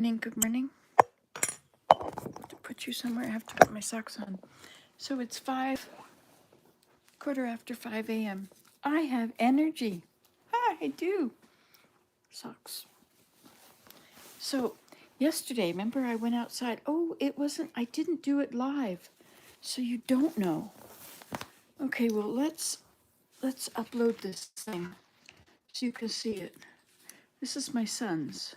Good morning. To put you somewhere, I have to put my socks on. So it's 5 a.m. I have energy. Ah, I do. Socks. So yesterday, remember I went outside. Oh, I didn't do it live. So you don't know. Okay, well let's upload this thing so you can see it. This is my son's.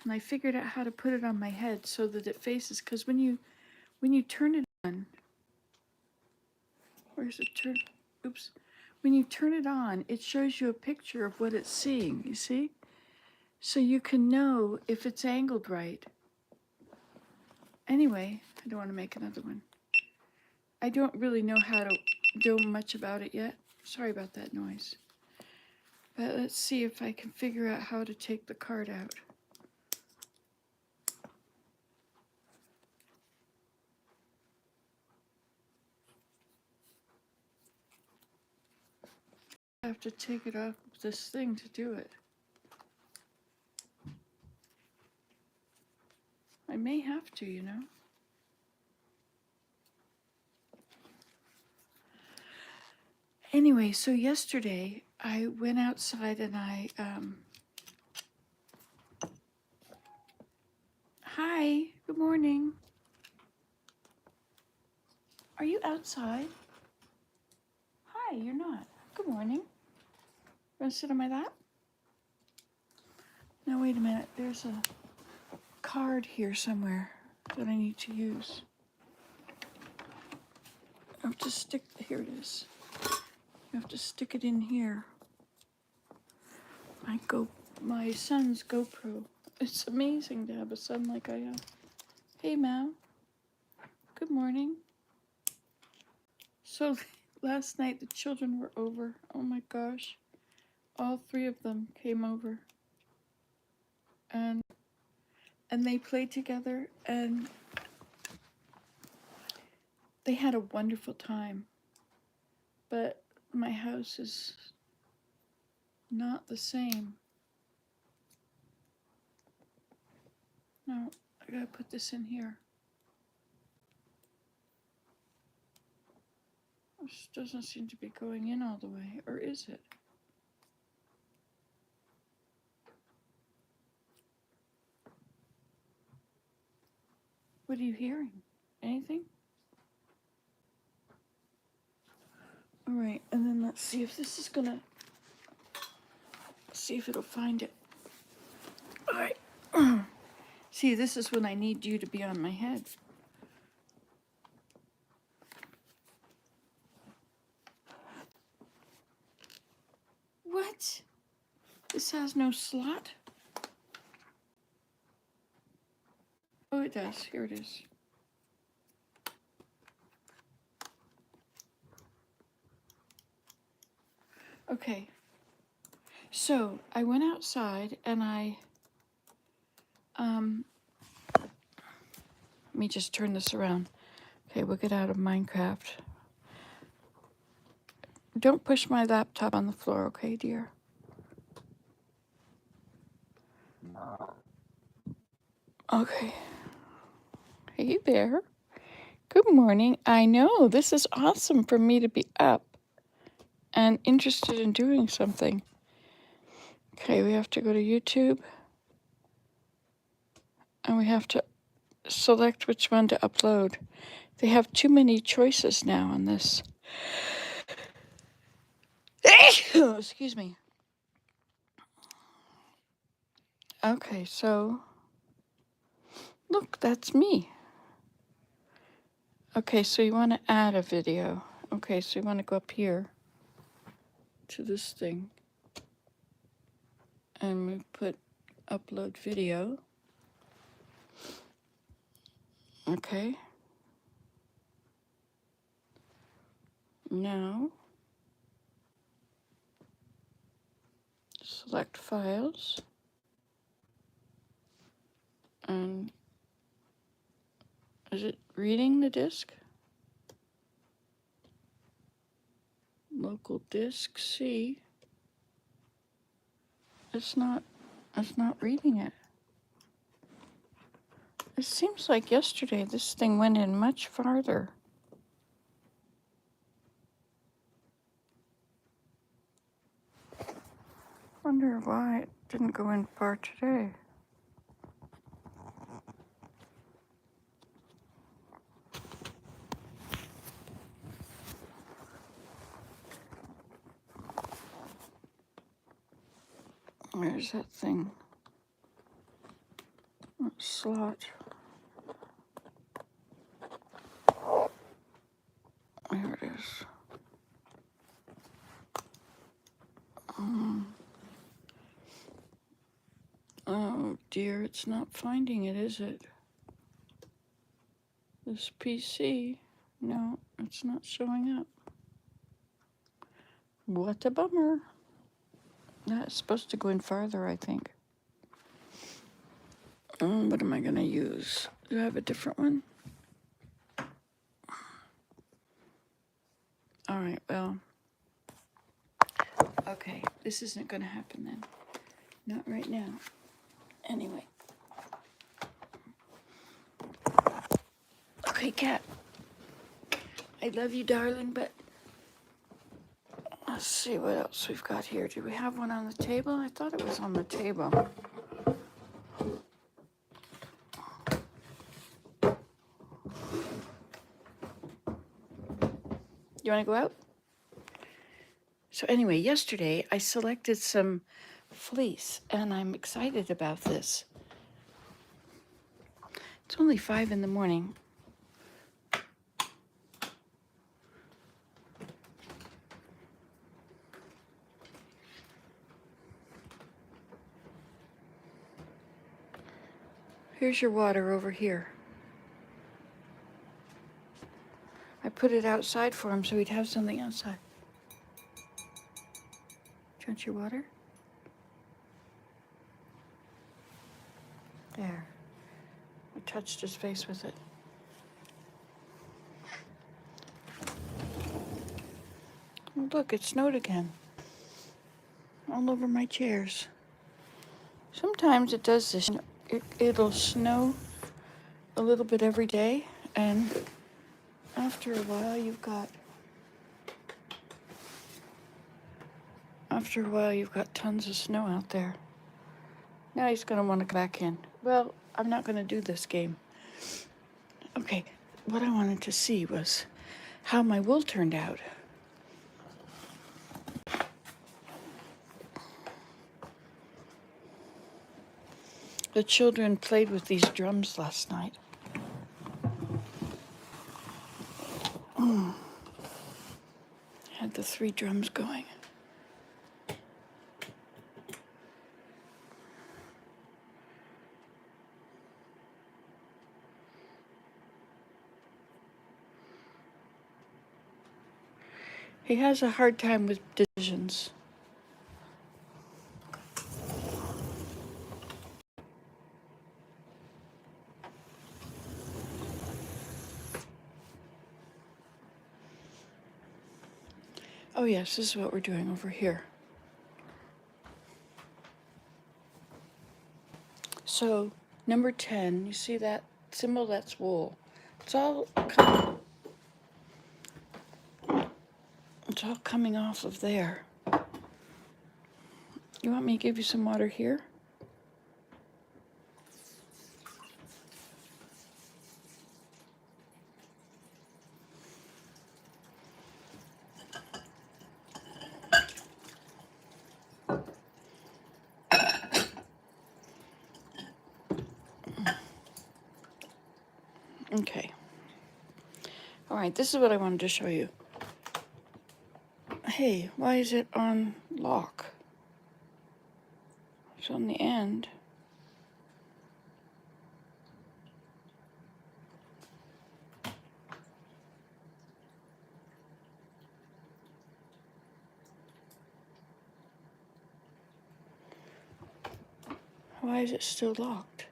And I figured out how to put it on my head so that it faces, because when you turn it on, where's it turn? Oops. When you turn it on, it shows you a picture of what it's seeing, you see? So you can know if it's angled right. Anyway, I don't want to make another one. I don't really know how to do much about it yet. Sorry about that noise. But let's see if I can figure out how to take the card out. I have to take it off this thing to do it. I may have to, you know. Anyway, so yesterday I went outside and hi, good morning. Are you outside? Hi, you're not. Good morning. Want to sit on my lap? Now, wait a minute. There's a card here somewhere that I need to use. I have to stick, here it is. I have to stick it in here. My son's GoPro. It's amazing to have a son like I have. Hey, Mal. Good morning. So last night the children were over. Oh my gosh. All three of them came over. And they played together and they had a wonderful time. But my house is not the same. No, I gotta put this in here. This doesn't seem to be going in all the way, or is it? What are you hearing? Anything? All right, and then let's see if this is gonna, see if it'll find it. All right. See, this is when I need you to be on my head. What? This has no slot? Oh, it does. Here it is. Okay. So I went outside and let me just turn this around. Okay, we'll get out of Minecraft. Don't push my laptop on the floor, okay, dear? Okay. Hey there. Good morning. I know, this is awesome for me to be up and interested in doing something. Okay, we have to go to YouTube. And we have to select which one to upload. They have too many choices now on this. Excuse me. Okay, so look, that's me. Okay, so you want to add a video. Okay, so you want to go up here to this thing. And we put upload video. Okay. Now, select files. And is it reading the disk? Local disk C. It's not reading it. It seems like yesterday this thing went in much farther. Wonder why it didn't go in far today. Where's that thing? That slot. There it is. Oh dear, it's not finding it, is it? This PC, no, it's not showing up. What a bummer. That's supposed to go in farther, I think. What am I going to use? Do I have a different one? All right, well, okay, this isn't going to happen then. Not right now. Anyway. Okay, Cat. I love you, darling, but let's see what else we've got here. Do we have one on the table? I thought it was on the table. You want to go out? So anyway, yesterday I selected some fleece, and I'm excited about this. It's only 5 in the morning. Here's your water over here. I put it outside for him so he'd have something outside. Do you want your water? There. I touched his face with it. Oh, look, it snowed again. All over my chairs. Sometimes it does this. It'll snow a little bit every day, and after a while you've got tons of snow out there. Now he's gonna want to come back in. Well, I'm not gonna do this game. Okay, what I wanted to see was how my wool turned out. The children played with these drums last night. Had the 3 drums going. He has a hard time with decisions. Oh yes, this is what we're doing over here. So, number 10, you see that symbol? That's wool. It's all coming off of there. You want me to give you some water here? Okay. All right, this is what I wanted to show you. Hey, why is it on lock? It's on the end. Why is it still locked?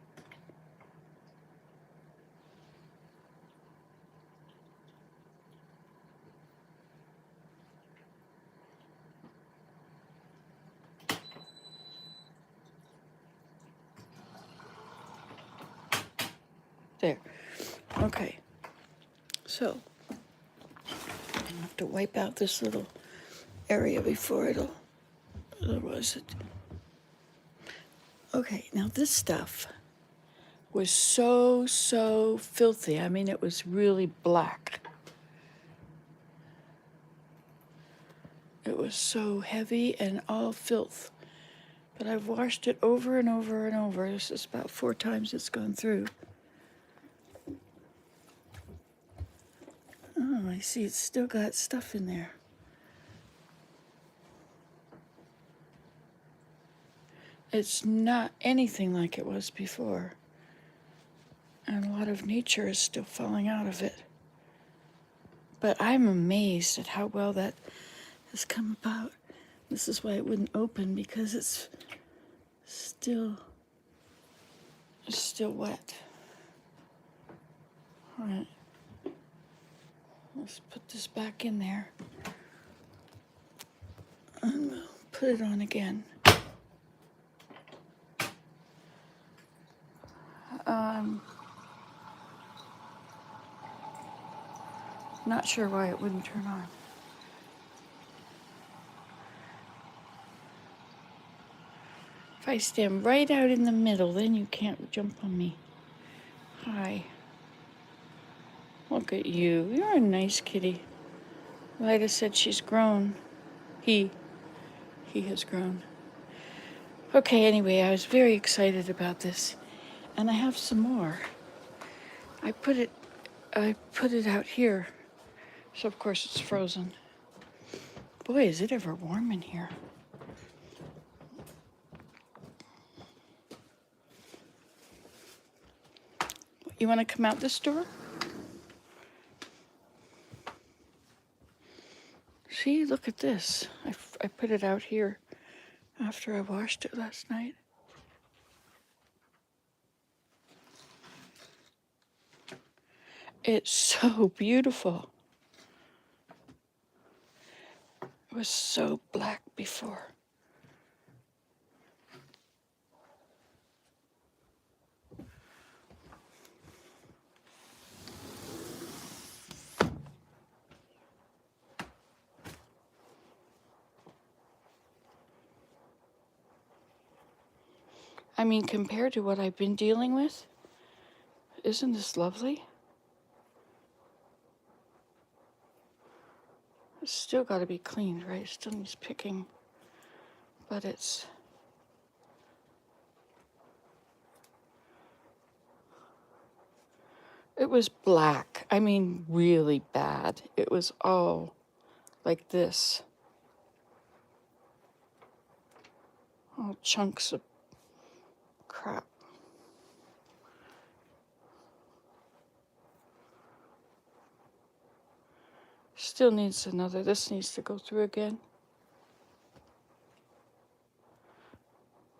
There. Okay. So I have to wipe out this little area before it'll, otherwise it. Okay, now this stuff was so filthy. I mean, it was really black. It was so heavy and all filth. But I've washed it over and over and over. This is about 4 times it's gone through. Oh, I see it's still got stuff in there. It's not anything like it was before. And a lot of nature is still falling out of it. But I'm amazed at how well that has come about. This is why it wouldn't open, because it's still wet. All right. Let's put this back in there. And we'll put it on again. Not sure why it wouldn't turn on. If I stand right out in the middle, then you can't jump on me. Hi. Look at you. You're a nice kitty. Lida said she's grown. He has grown. Okay, anyway, I was very excited about this. And I have some more. I put it out here. So of course it's frozen. Boy, is it ever warm in here. You want to come out this door? See, look at this. I put it out here after I washed it last night. It's so beautiful. It was so black before. I mean, compared to what I've been dealing with, isn't this lovely? It's still got to be cleaned, right? It still needs picking, but it was black. I mean, really bad. It was all like this. All chunks of crap. Still needs another. This needs to go through again.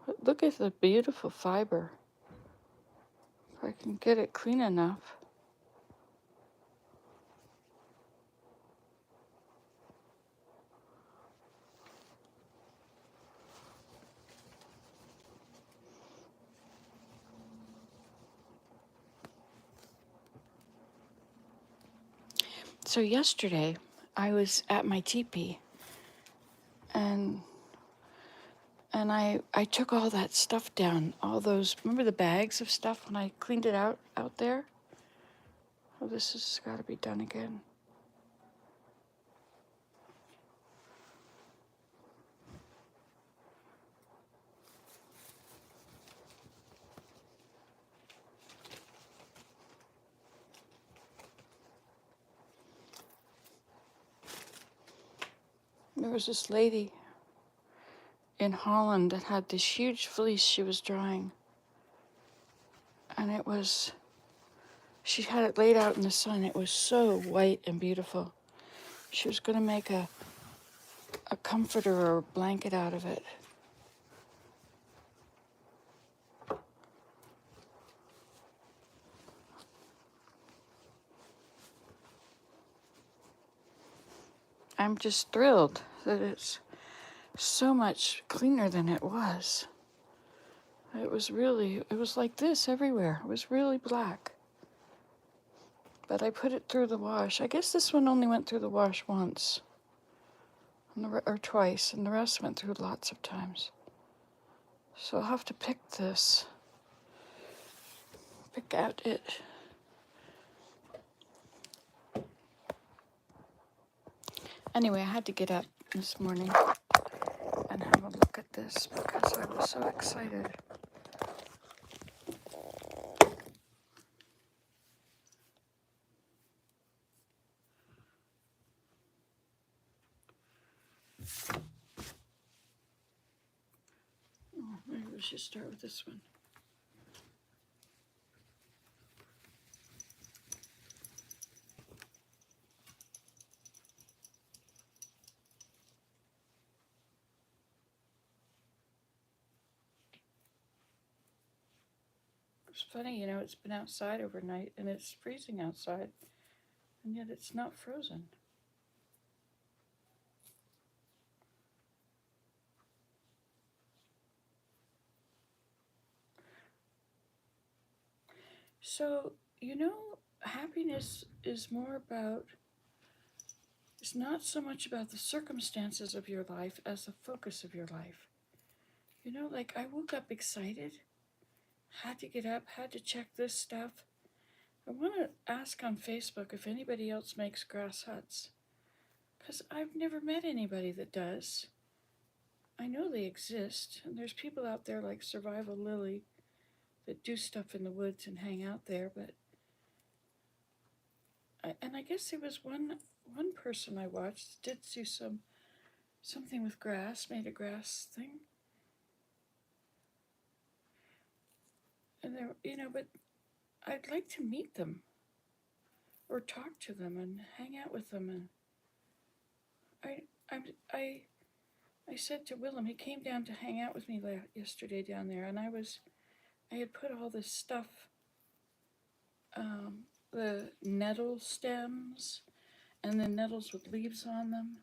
But look at the beautiful fiber. If I can get it clean enough. So yesterday, I was at my teepee, and I took all that stuff down, all those, remember the bags of stuff when I cleaned it out there? Oh, this has got to be done again. There was this lady in Holland that had this huge fleece she was drying. And she had it laid out in the sun. It was so white and beautiful. She was going to make a comforter or a blanket out of it. I'm just thrilled that it's so much cleaner than it was. It was like this everywhere. It was really black. but I put it through the wash. I guess this one only went through the wash once, or twice, and the rest went through lots of times. So I'll have to pick out it. Anyway, I had to get up this morning and have a look at this because I was so excited. Oh, maybe we should start with this one. It's funny, you know, it's been outside overnight and it's freezing outside, and yet it's not frozen. So, you know, happiness is more about, it's not so much about the circumstances of your life as the focus of your life. You know, like I woke up excited, had to get up, had to check this stuff. I want to ask on Facebook if anybody else makes grass huts, because I've never met anybody that does. I know they exist, and there's people out there like Survival Lily that do stuff in the woods and hang out there, but I guess there was one person I watched did do something with grass, made a grass thing. And there, you know, but I'd like to meet them or talk to them and hang out with them. And I said to Willem, he came down to hang out with me yesterday down there, and I had put all this stuff, the nettle stems, and the nettles with leaves on them,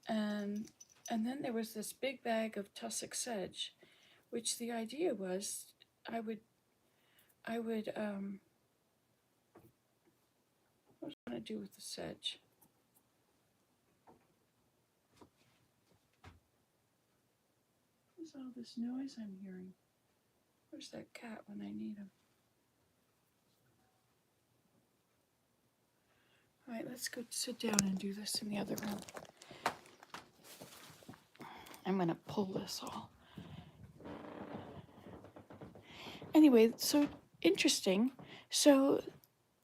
and then there was this big bag of tussock sedge, which the idea was I would what was I going to do with the sedge? What's all this noise I'm hearing? Where's that cat when I need him? All right, let's go sit down and do this in the other room. I'm going to pull this all. Anyway, so interesting. So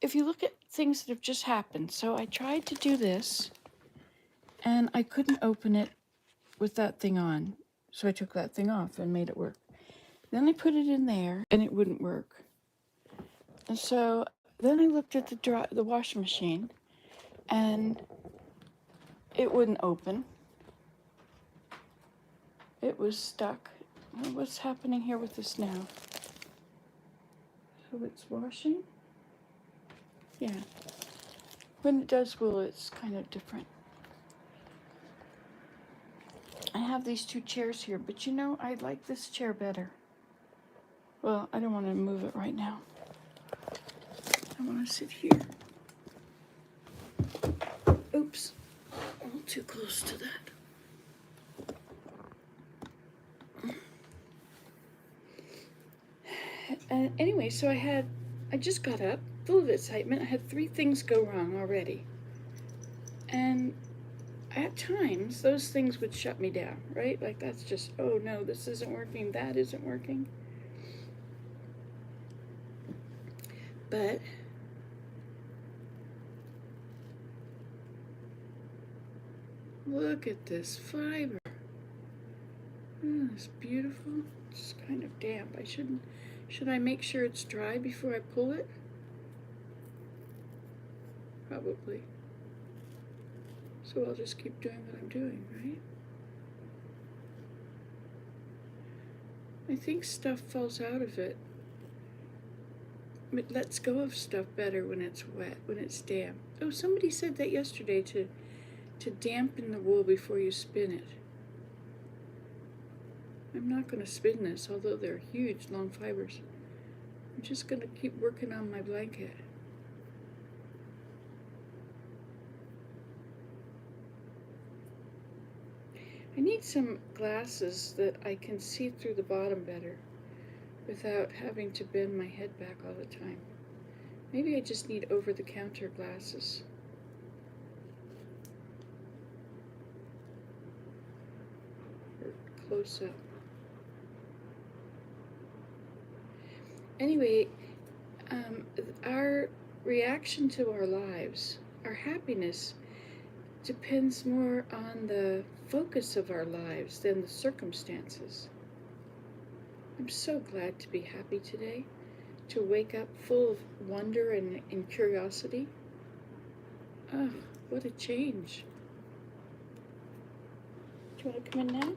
if you look at things that have just happened, so I tried to do this and I couldn't open it with that thing on. So I took that thing off and made it work. Then I put it in there and it wouldn't work. And so then I looked at the washing machine and it wouldn't open. It was stuck. What's happening here with this now? So it's washing? Yeah. When it does wool, it's kind of different. I have these two chairs here, but you know, I like this chair better. Well, I don't want to move it right now. I want to sit here. Oops, a little too close to that. Anyway, so I just got up, full of excitement. I had 3 things go wrong already. And at times, those things would shut me down, right? Like that's just, oh no, this isn't working, that isn't working. But look at this fiber. Oh, it's beautiful. It's kind of damp. Should I make sure it's dry before I pull it? Probably. So I'll just keep doing what I'm doing, right? I think stuff falls out of it. It lets go of stuff better when it's wet, when it's damp. Oh, somebody said that yesterday to dampen the wool before you spin it. I'm not going to spin this, although they're huge, long fibers. I'm just going to keep working on my blanket. I need some glasses that I can see through the bottom better without having to bend my head back all the time. Maybe I just need over-the-counter glasses. Or close up. Anyway, our reaction to our lives, our happiness, depends more on the focus of our lives than the circumstances. I'm so glad to be happy today, to wake up full of wonder and curiosity. Oh, what a change. Do you want to come in now?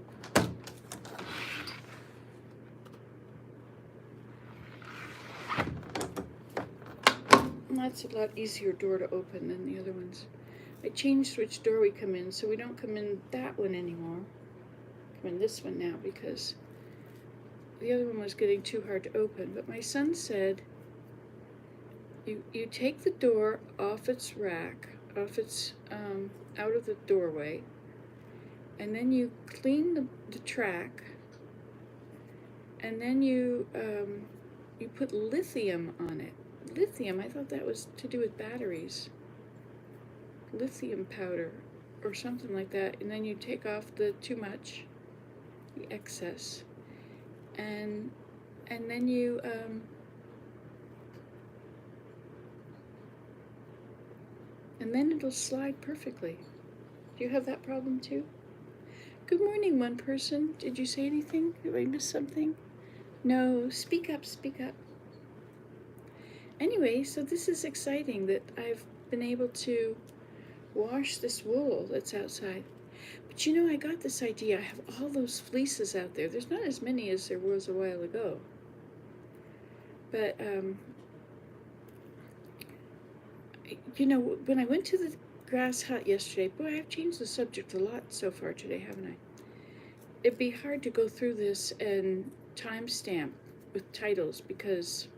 That's a lot easier door to open than the other ones. I changed which door we come in, so we don't come in that one anymore. Come in this one now because the other one was getting too hard to open. But my son said, you take the door off its rack, off its out of the doorway, and then you clean the track, and then you put lithium on it. Lithium, I thought that was to do with batteries. Lithium powder or something like that, and then you take off the too much, the excess, and then you and then it'll slide perfectly. Do you have that problem too? Good morning, one person. Did you say anything? Did I miss something? No, speak up, speak up. Anyway, so this is exciting that I've been able to wash this wool that's outside. But you know, I got this idea. I have all those fleeces out there. There's not as many as there was a while ago. But, you know, when I went to the grass hut yesterday, boy, I've changed the subject a lot so far today, haven't I? It'd be hard to go through this and timestamp with titles because,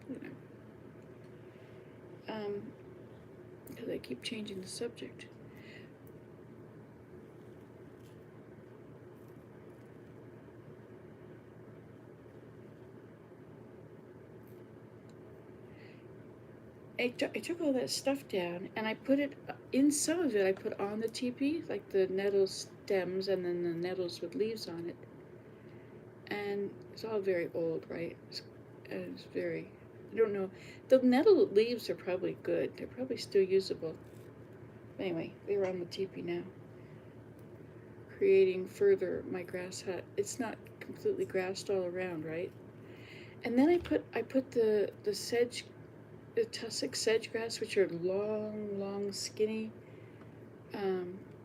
you know, because I keep changing the subject. I took all that stuff down and I put it in. Some of it I put on the teepee, like the nettle stems and then the nettles with leaves on it. And it's all very old, right? It's very, I don't know. The nettle leaves are probably good. They're probably still usable. Anyway, they're on the teepee now. Creating further my grass hut. It's not completely grassed all around, right? And then I put the sedge, the tussock sedge grass, which are long, skinny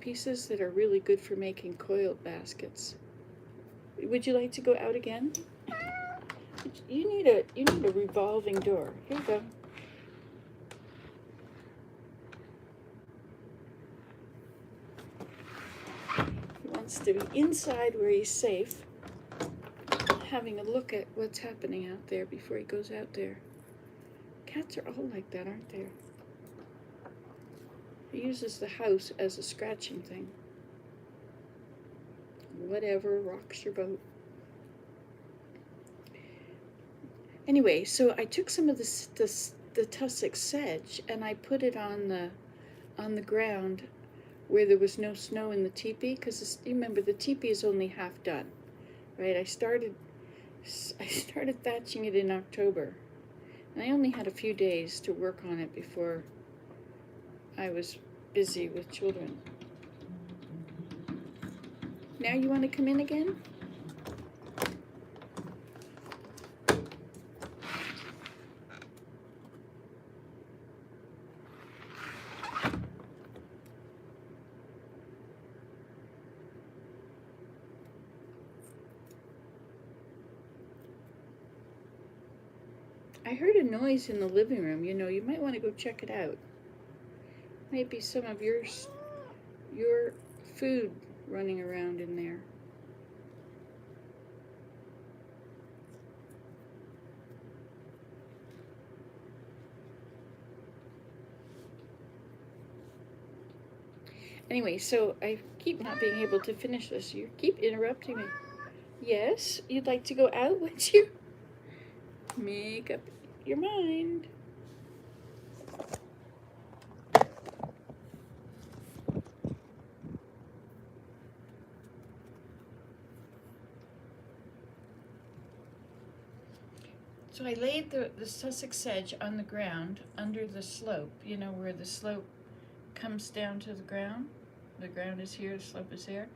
pieces that are really good for making coiled baskets. Would you like to go out again? You need a revolving door. Here you go. He wants to be inside where he's safe, having a look at what's happening out there before he goes out there. Cats are all like that, aren't they? He uses the house as a scratching thing. Whatever rocks your boat. Anyway, so I took some of the tussock sedge and I put it on the ground where there was no snow in the teepee, because you remember the teepee is only half done, right? I started thatching it in October, and I only had a few days to work on it before I was busy with children. Now you want to come in again? I heard a noise in the living room. You know, you might want to go check it out. Might be some of your food running around in there. Anyway, so I keep not being able to finish this. You keep interrupting me. Yes, you'd like to go out, would you? Make up your mind. So I laid the Sussex sedge on the ground under the slope, you know, where the slope comes down to the ground. The ground is here, the slope is there.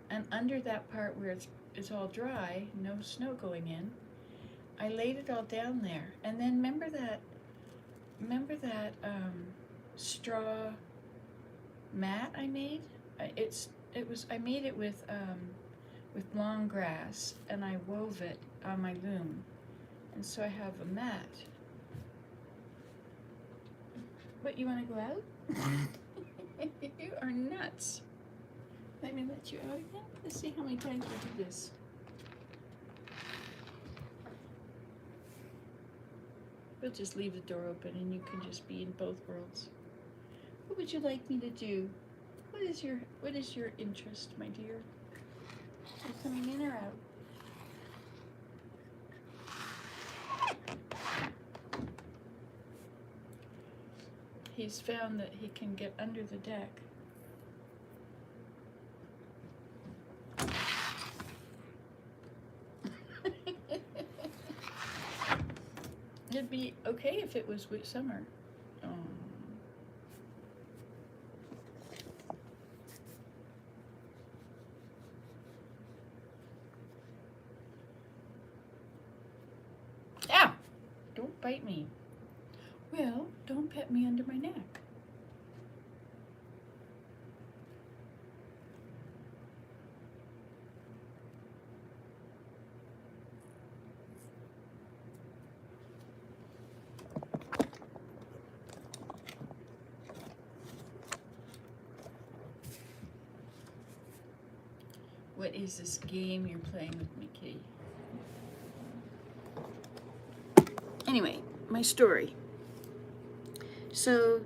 And under that part where it's all dry, no snow going in, I laid it all down there. And then remember that straw mat I made? I made it with long grass, and I wove it on my loom. And so I have a mat. What, you want to go out? You are nuts. Let me let you out again. Let's see how many times we do this. We'll just leave the door open and you can just be in both worlds. What would you like me to do? What is your interest, my dear? Are you coming in or out? He's found that he can get under the deck. It'd be okay if it was summer. Ow! Don't bite me. Well, don't pet me under my neck. What is this game you're playing with me, kitty? Anyway, my story. So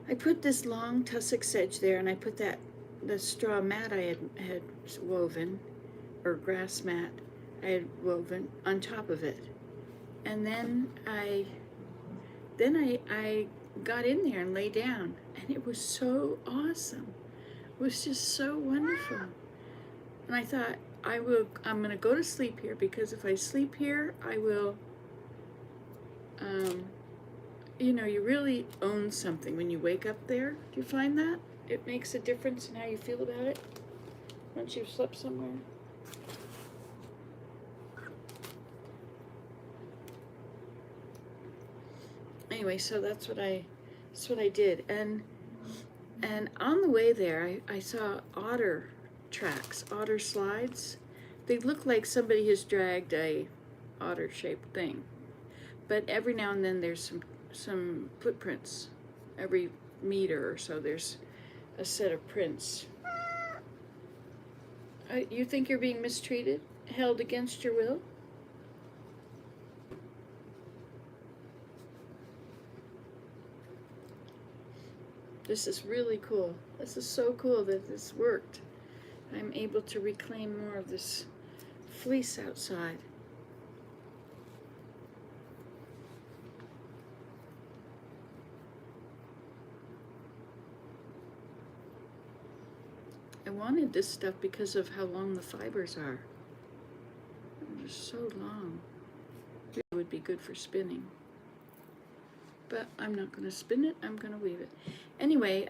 I put this long tussock sedge there, and I put the straw mat I had woven, or grass mat I had woven on top of it. And then I got in there and lay down, and it was so awesome. It was just so wonderful. And I thought, I'm gonna go to sleep here, because if I sleep here, I will, you know, you really own something when you wake up there. Do you find that? It makes a difference in how you feel about it once you've slept somewhere. Anyway, so that's what I did. And on the way there, I saw otter tracks, otter slides. They look like somebody has dragged a otter-shaped thing. But every now and then there's some footprints. Every meter or so there's a set of prints. You think you're being mistreated? Held against your will? This is really cool. This is so cool that this worked. I'm able to reclaim more of this fleece outside. I wanted this stuff because of how long the fibers are. They're so long. It would be good for spinning. But I'm not going to spin it, I'm going to weave it. Anyway,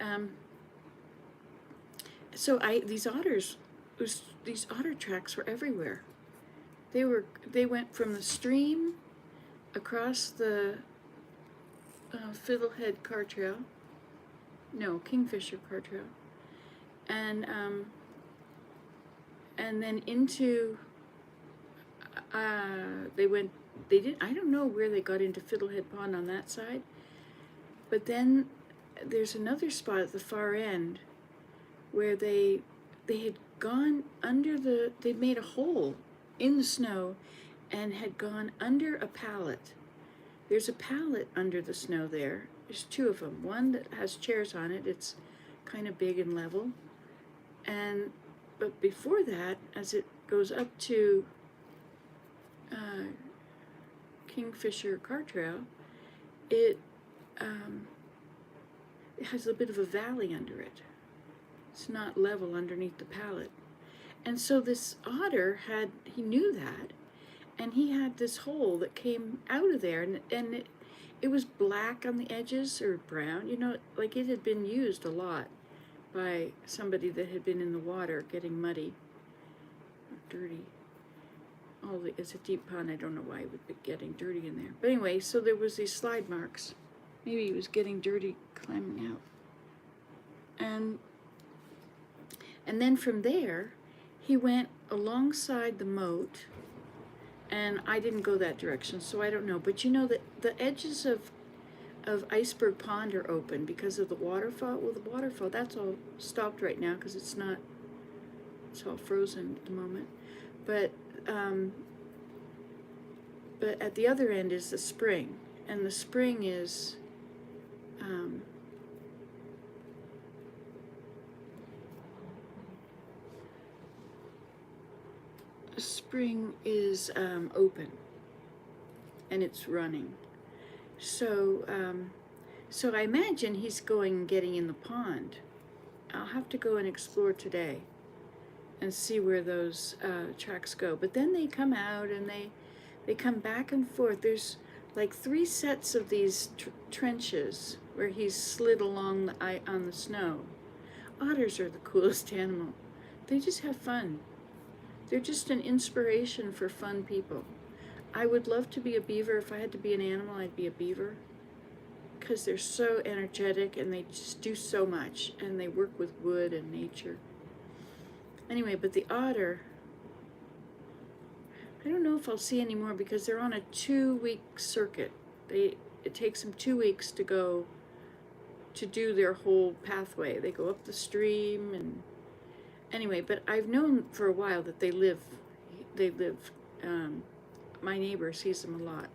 so these otter tracks were everywhere. They went from the stream across the Fiddlehead Car Trail, no, Kingfisher Car Trail, and then into I don't know where they got into Fiddlehead Pond on that side, but then there's another spot at the far end where they had gone under they'd made a hole in the snow and had gone under a pallet. There's a pallet under the snow there. There's two of them. One that has chairs on it. It's kind of big and level. But before that, as it goes up to Kingfisher Car Trail, it has a bit of a valley under it. It's not level underneath the pallet. And so this otter he knew that, and he had this hole that came out of there, and it was black on the edges, or brown, like it had been used a lot by somebody that had been in the water getting muddy or dirty. It's a deep pond, I don't know why it would be getting dirty in there. But anyway, so there was these slide marks. Maybe he was getting dirty climbing out. And then from there, he went alongside the moat, and I didn't go that direction, so I don't know. But that the edges of Iceberg Pond are open because of the waterfall. Well, the waterfall, that's all stopped right now because it's all frozen at the moment. But at the other end is the spring, and the spring is open, and it's running. So I imagine he's getting in the pond. I'll have to go and explore today and see where those tracks go. But then they come out and they come back and forth. There's like 3 sets of these trenches where he's slid along on the snow. Otters are the coolest animal. They just have fun. They're just an inspiration for fun people. I would love to be a beaver. If I had to be an animal, I'd be a beaver, because they're so energetic and they just do so much, and they work with wood and nature. Anyway, but the otter, I don't know if I'll see any more because they're on a 2-week circuit. It takes them 2 weeks to go to do their whole pathway. They go up the stream, and anyway, but I've known for a while that they live, my neighbor sees them a lot.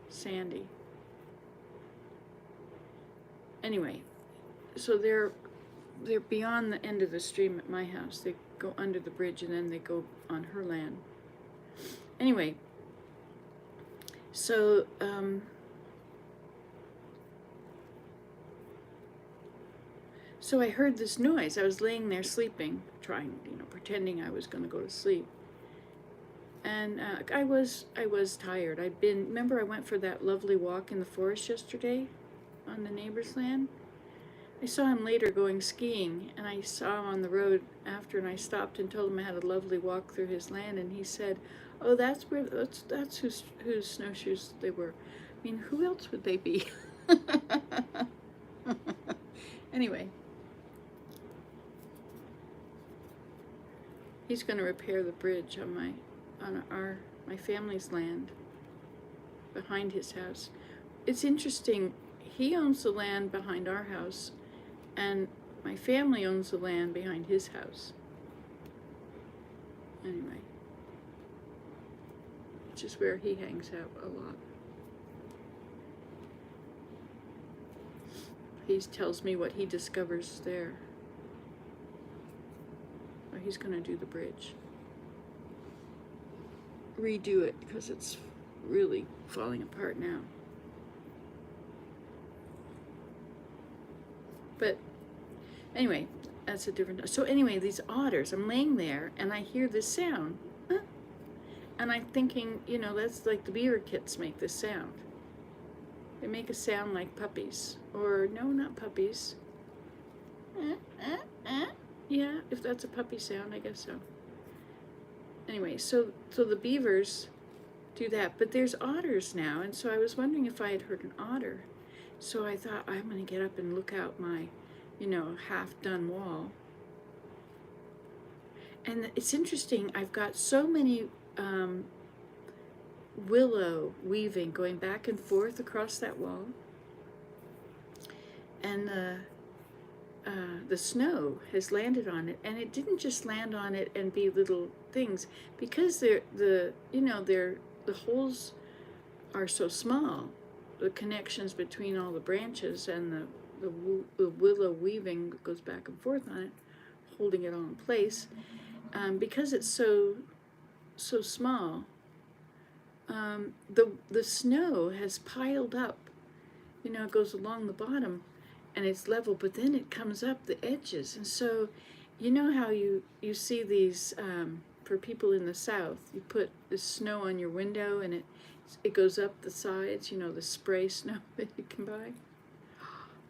Sandy. Anyway, so they're beyond the end of the stream at my house. They go under the bridge and then they go on her land. Anyway, so so I heard this noise. I was laying there sleeping, pretending I was going to go to sleep. And I was tired. Remember I went for that lovely walk in the forest yesterday on the neighbor's land? I saw him later going skiing, and I saw him on the road after, and I stopped and told him I had a lovely walk through his land, and he said, "Oh, that's whose snowshoes they were." I mean, who else would they be? Anyway, he's going to repair the bridge on my family's land behind his house. It's interesting. He owns the land behind our house, and my family owns the land behind his house. Anyway, which is where he hangs out a lot. He tells me what he discovers there. Well, he's going to do the bridge. Redo it, because it's really falling apart now. But anyway, that's a different. So anyway, these otters, I'm laying there and I hear this sound. Huh? And I'm thinking, that's like the beaver kits make this sound. They make a sound like puppies. Or, no, not puppies. Yeah, if that's a puppy sound, I guess so. Anyway, so the beavers do that. But there's otters now, and so I was wondering if I had heard an otter. So I thought, I'm going to get up and look out my, half-done wall. And it's interesting, I've got so many willow weaving going back and forth across that wall. And the snow has landed on it, and it didn't just land on it and be little things, because the holes are so small. the connections between all the branches and the willow weaving that goes back and forth on it, holding it all in place. Because it's so small, the snow has piled up. You know, it goes along the bottom, and it's level, but then it comes up the edges, and so, you know how you see these for people in the South, you put the snow on your window, and it goes up the sides. You know, the spray snow that you can buy.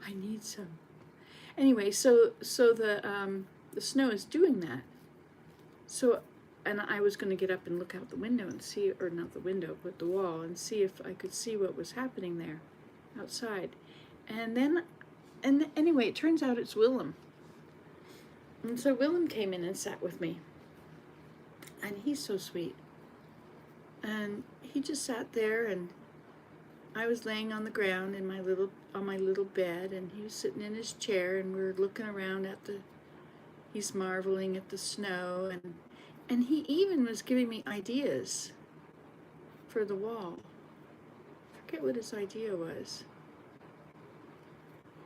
I need some. Anyway, so the snow is doing that. So, and I was going to get up and look out the window and see, or not the window, but the wall, and see if I could see what was happening there outside. And anyway, it turns out it's Willem. And so Willem came in and sat with me. And he's so sweet. And he just sat there, and I was laying on the ground in my little bed, and he was sitting in his chair, and we were looking around at he's marveling at the snow, and he even was giving me ideas for the wall. I forget what his idea was.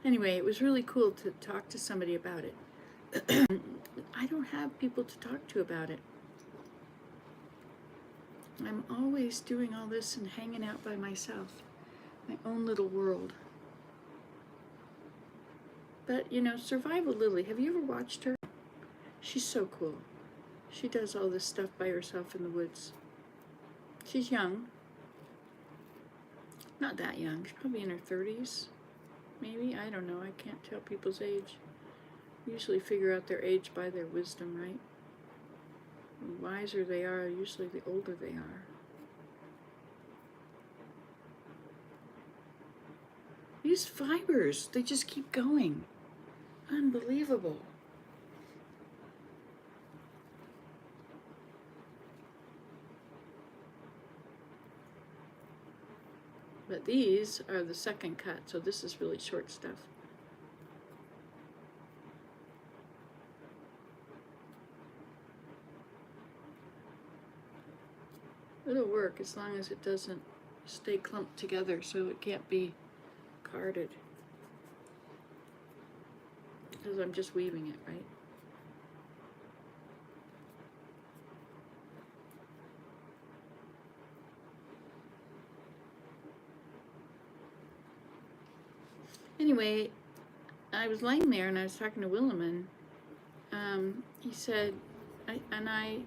Anyway, it was really cool to talk to somebody about it. I don't have people to talk to about it. I'm always doing all this and hanging out by myself, my own little world. But, you know, Survival Lily, have you ever watched her? She's so cool. She does all this stuff by herself in the woods. She's young. Not that young. She's probably in her 30s. Maybe. I don't know. I can't tell people's age. Usually figure out their age by their wisdom, right? The wiser they are, usually the older they are. These fibers, they just keep going. Unbelievable. But these are the second cut, so this is really short stuff. It'll work as long as it doesn't stay clumped together, so it can't be carded. Because I'm just weaving it, right? Anyway, I was lying there and I was talking to Willem, and he said, I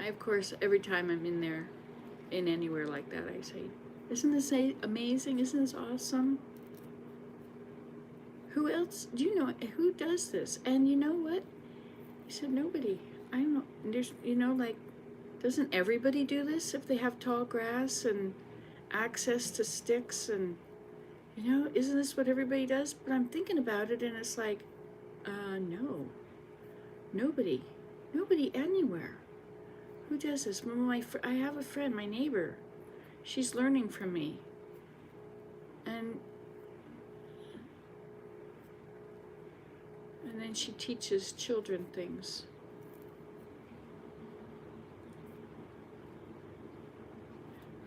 of course, every time I'm in there, in anywhere like that, I say, isn't this amazing? Isn't this awesome? Who else, do you know, who does this? And you know what? He said, nobody. I don't know, there's, you know, like, doesn't everybody do this if they have tall grass and access to sticks and, you know, isn't this what everybody does? But I'm thinking about it and it's like, no, nobody anywhere. Who does this? I have a friend, my neighbor. She's learning from me. And then she teaches children things.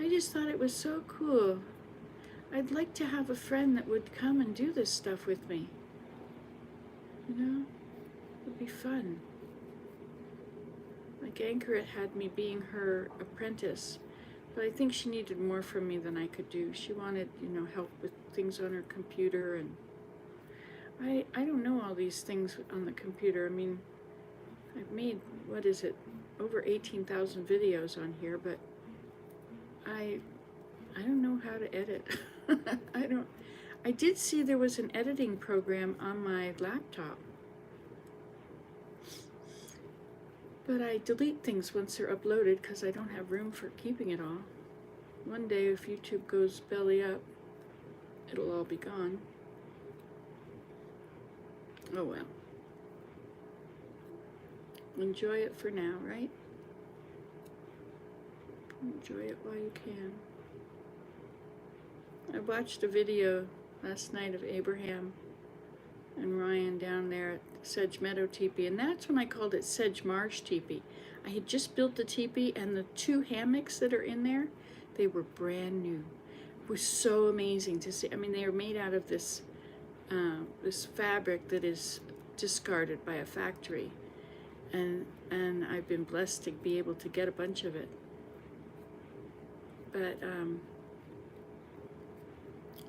I just thought it was so cool. I'd like to have a friend that would come and do this stuff with me. You know? It would be fun. Like Anchoret had me being her apprentice, but I think she needed more from me than I could do. She wanted, you know, help with things on her computer, and I don't know all these things on the computer. I mean, I've made, what is it, over 18,000 videos on here, but I don't know how to edit. I did see there was an editing program on my laptop, but I delete things once they're uploaded because I don't have room for keeping it all. One day if YouTube goes belly up, it'll all be gone. Oh well. Enjoy it for now, right? Enjoy it while you can. I watched a video last night of Abraham and Ryan down there at Sedge Meadow Teepee, and that's when I called it Sedge Marsh Teepee. I had just built the teepee, and the two hammocks that are in there, They were brand new. It was so amazing to see. I mean, they are made out of this this fabric that is discarded by a factory, and I've been blessed to be able to get a bunch of it. But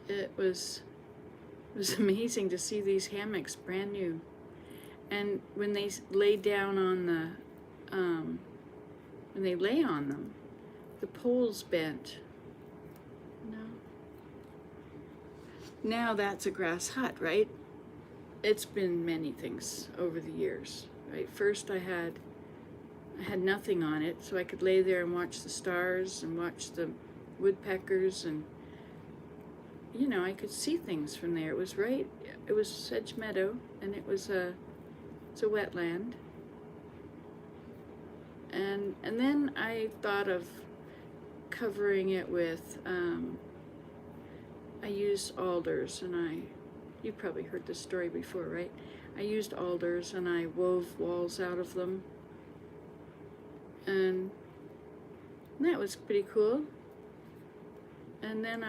it was amazing to see these hammocks brand new, and when they lay down on the when they lay on them, the poles bent. No. Now that's a grass hut, right? It's been many things over the years, right? First I had nothing on it, so I could lay there and watch the stars and watch the woodpeckers, and you know, I could see things from there. It was Sedge Meadow, and it's a wetland. And then I thought of covering it with, I used alders, and you've probably heard this story before, right? I used alders and I wove walls out of them, and that was pretty cool. And then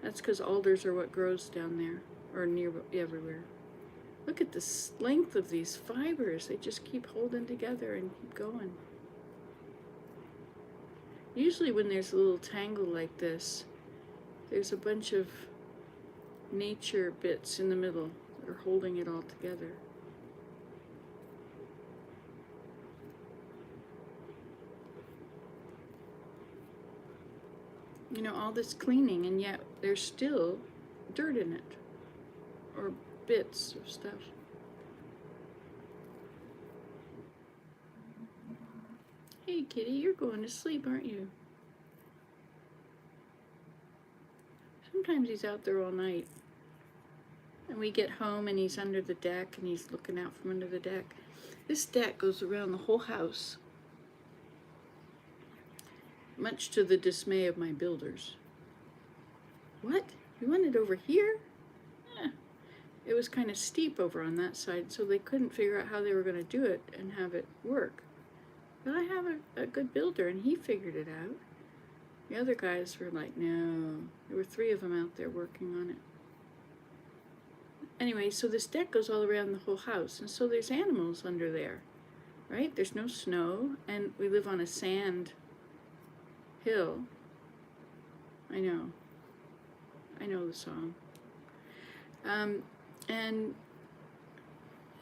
that's because alders are what grows down there, or near everywhere. Look at the length of these fibers. They just keep holding together and keep going. Usually when there's a little tangle like this, there's a bunch of nature bits in the middle that are holding it all together. You know, all this cleaning, and yet there's still dirt in it, or bits of stuff. Hey kitty, you're going to sleep, aren't you? Sometimes he's out there all night, and we get home and he's under the deck and he's looking out from under the deck. This deck goes around the whole house, much to the dismay of my builders. What? You want it over here? It was kind of steep over on that side, so they couldn't figure out how they were going to do it and have it work. But I have a good builder, and he figured it out. The other guys were like, no. There were 3 of them out there working on it. Anyway, so this deck goes all around the whole house, and so there's animals under there, right? There's no snow, and we live on a sand hill. I know the song.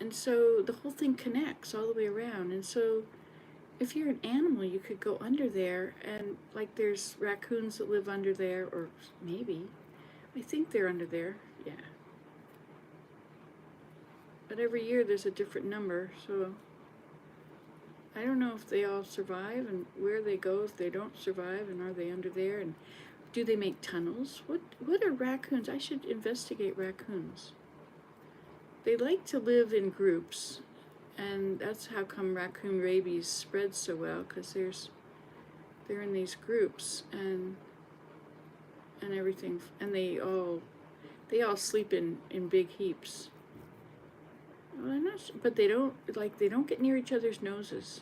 And so the whole thing connects all the way around. And so if you're an animal, you could go under there, and like there's raccoons that live under there, or maybe, I think they're under there, yeah. But every year there's a different number, so I don't know if they all survive and where they go if they don't survive, and are they under there, and do they make tunnels? What are raccoons? I should investigate raccoons. They like to live in groups, and that's how come raccoon rabies spreads so well, because they're in these groups and everything, and they all sleep in big heaps. Well, I'm not sure, but they don't get near each other's noses.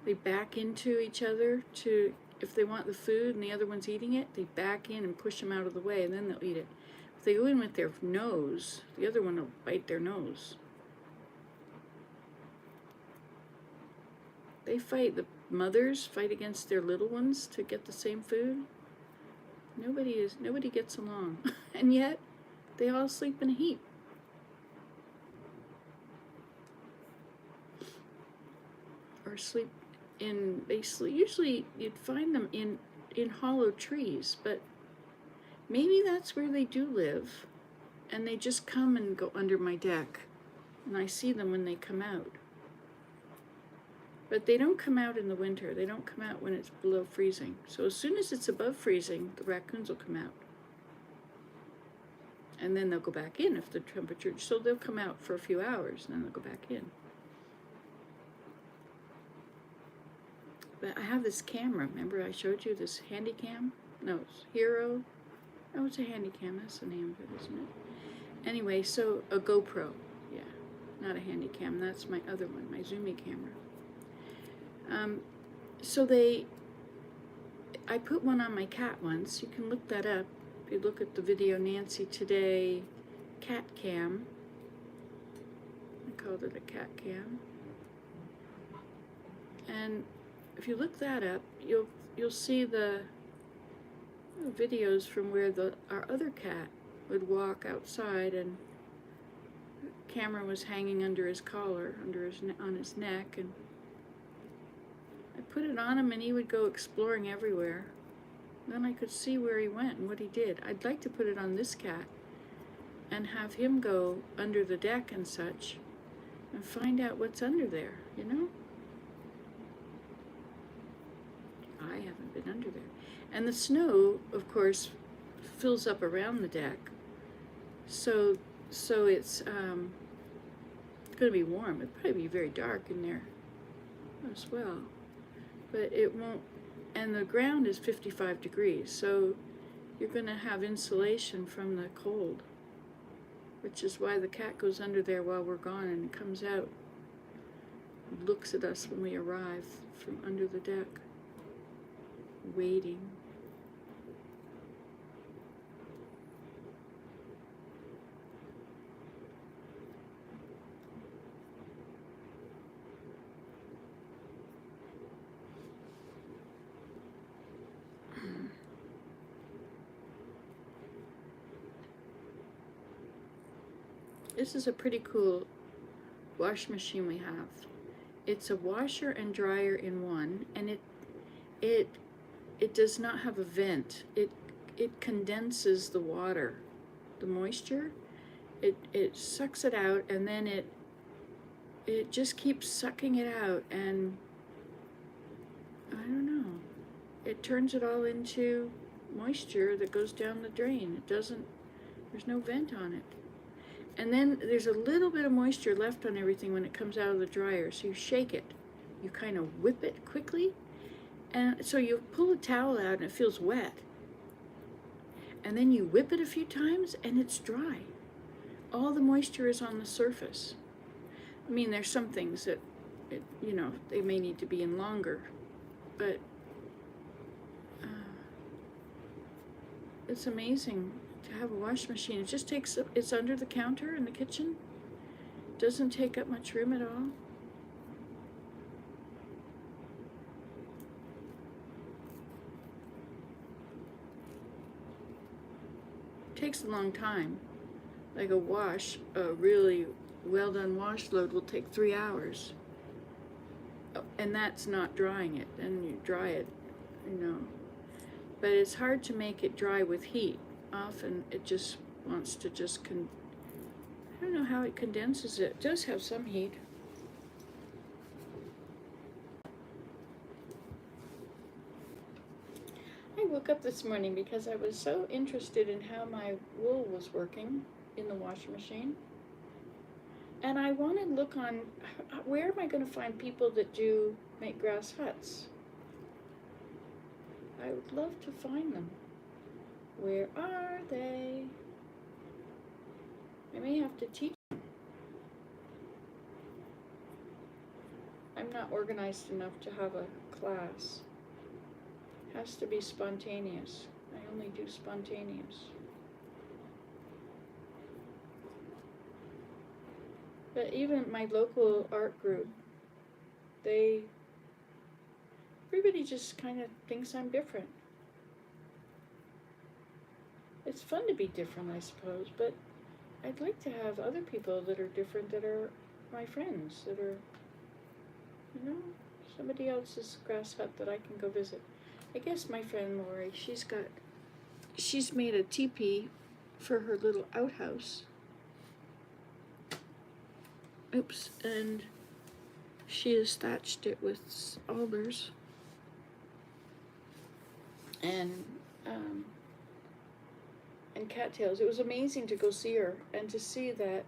They back into each other to, if they want the food and the other one's eating it, they back in and push them out of the way, and then they'll eat it. If they go in with their nose, the other one will bite their nose. They fight. The mothers fight against their little ones to get the same food. Nobody gets along, and yet they all sleep in a heap. Or sleep in, usually you'd find them in hollow trees, but maybe that's where they do live, and they just come and go under my deck, and I see them when they come out. But they don't come out in the winter. They don't come out when it's below freezing. So as soon as it's above freezing, the raccoons will come out. And then they'll go back in if the temperature, so they'll come out for a few hours, and then they'll go back in. But I have this camera. Remember I showed you this Handycam? No, it's Hero. Oh, it's a Handycam. That's the name of it, isn't it? Anyway, so a GoPro. Yeah, not a Handycam. That's my other one, my Zoomy camera. So I put one on my cat once. You can look that up. If you look at the video Nancy Today cat cam. I called it a cat cam. And if you look that up, you'll see the videos from where our other cat would walk outside, and the camera was hanging under his collar, on his neck, and I put it on him and he would go exploring everywhere. Then I could see where he went and what he did. I'd like to put it on this cat and have him go under the deck and such and find out what's under there, you know? I haven't been under there. And the snow, of course, fills up around the deck. So it's going to be warm. It'll probably be very dark in there as well. But it won't, and the ground is 55 degrees, so you're going to have insulation from the cold, which is why the cat goes under there while we're gone and comes out and looks at us when we arrive from under the deck, waiting. This is a pretty cool wash machine we have. It's a washer and dryer in one, and it does not have a vent. It condenses the water, the moisture. It sucks it out, and then it just keeps sucking it out, and I don't know. It turns it all into moisture that goes down the drain. There's no vent on it. And then there's a little bit of moisture left on everything when it comes out of the dryer, so you shake it. You kind of whip it quickly, and so you pull a towel out and it feels wet. And then you whip it a few times and it's dry. All the moisture is on the surface. I mean, there's some things that, they may need to be in longer, but it's amazing to have a wash machine. It just takes, it's under the counter in the kitchen. Doesn't take up much room at all. Takes a long time. Like a really well done wash load will take 3 hours. And that's not drying it. And you dry it, But it's hard to make it dry with heat. Often it just wants to I don't know how it condenses it. It does have some heat. I woke up this morning because I was so interested in how my wool was working in the washing machine. And I wanted to look on, where am I going to find people that do make grass huts? I would love to find them. Where are they? I may have to teach them. I'm not organized enough to have a class. It has to be spontaneous. I only do spontaneous. But even my local art group, everybody just kind of thinks I'm different. It's fun to be different, I suppose, but I'd like to have other people that are different, that are my friends, that are, somebody else's grass hut that I can go visit. I guess my friend Lori, she's made a teepee for her little outhouse. Oops, and she has thatched it with alders. And cattails. It was amazing to go see her and to see that.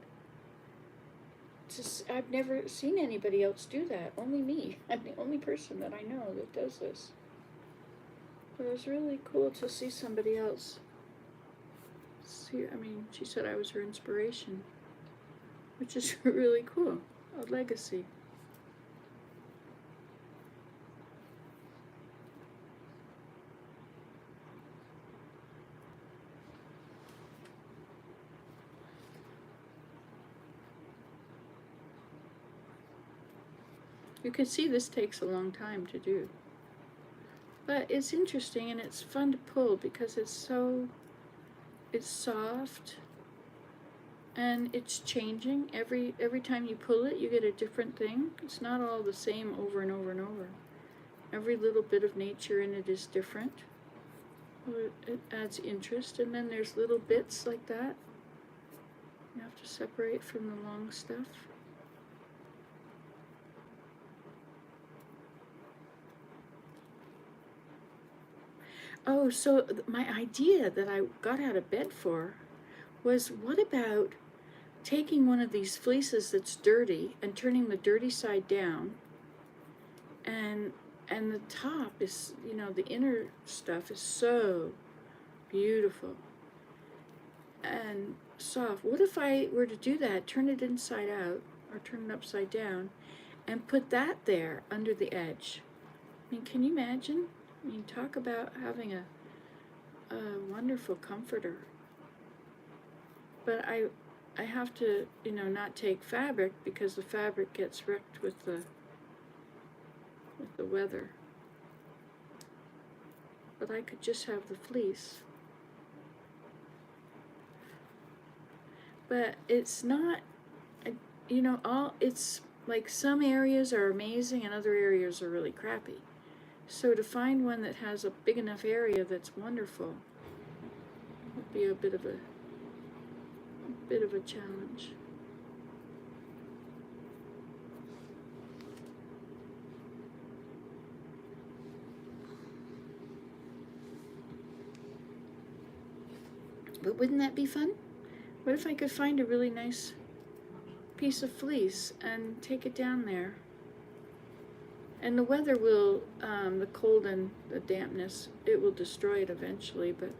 I've never seen anybody else do that. Only me. I'm the only person that I know that does this. But it was really cool to see somebody else. She said I was her inspiration, which is really cool. A legacy. You can see this takes a long time to do. But it's interesting and it's fun to pull because it's soft and it's changing. Every time you pull it, you get a different thing. It's not all the same over and over and over. Every little bit of nature in it is different. It adds interest, and then there's little bits like that. You have to separate from the long stuff. Oh, so my idea that I got out of bed for was, what about taking one of these fleeces that's dirty and turning the dirty side down, and the top is, you know, the inner stuff is so beautiful and soft. What if I were to do that, turn it inside out or turn it upside down and put that there under the edge? I mean, can you imagine? I mean, talk about having a wonderful comforter. But I have to, you know, not take fabric because the fabric gets wrecked with the weather. But I could just have the fleece. But it's not, you know, it's like some areas are amazing and other areas are really crappy. So to find one that has a big enough area that's wonderful would be a bit of a challenge. But wouldn't that be fun? What if I could find a really nice piece of fleece and take it down there? And the weather will, the cold and the dampness, it will destroy it eventually, but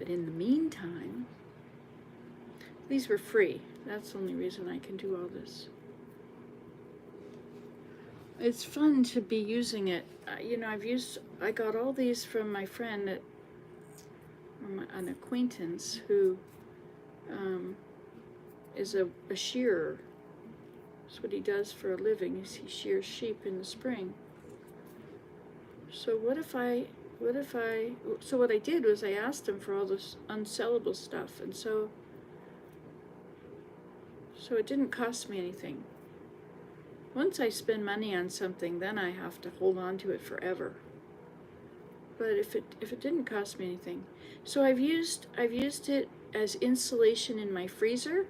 in the meantime, these were free. That's the only reason I can do all this. It's fun to be using it. You know, I got all these from my friend, an acquaintance who is a shearer. That's what he does for a living, is he shears sheep in the spring. So what I did was I asked him for all this unsellable stuff, and so it didn't cost me anything. Once I spend money on something, then I have to hold on to it forever. But if it didn't cost me anything, so I've used it as insulation in my freezer.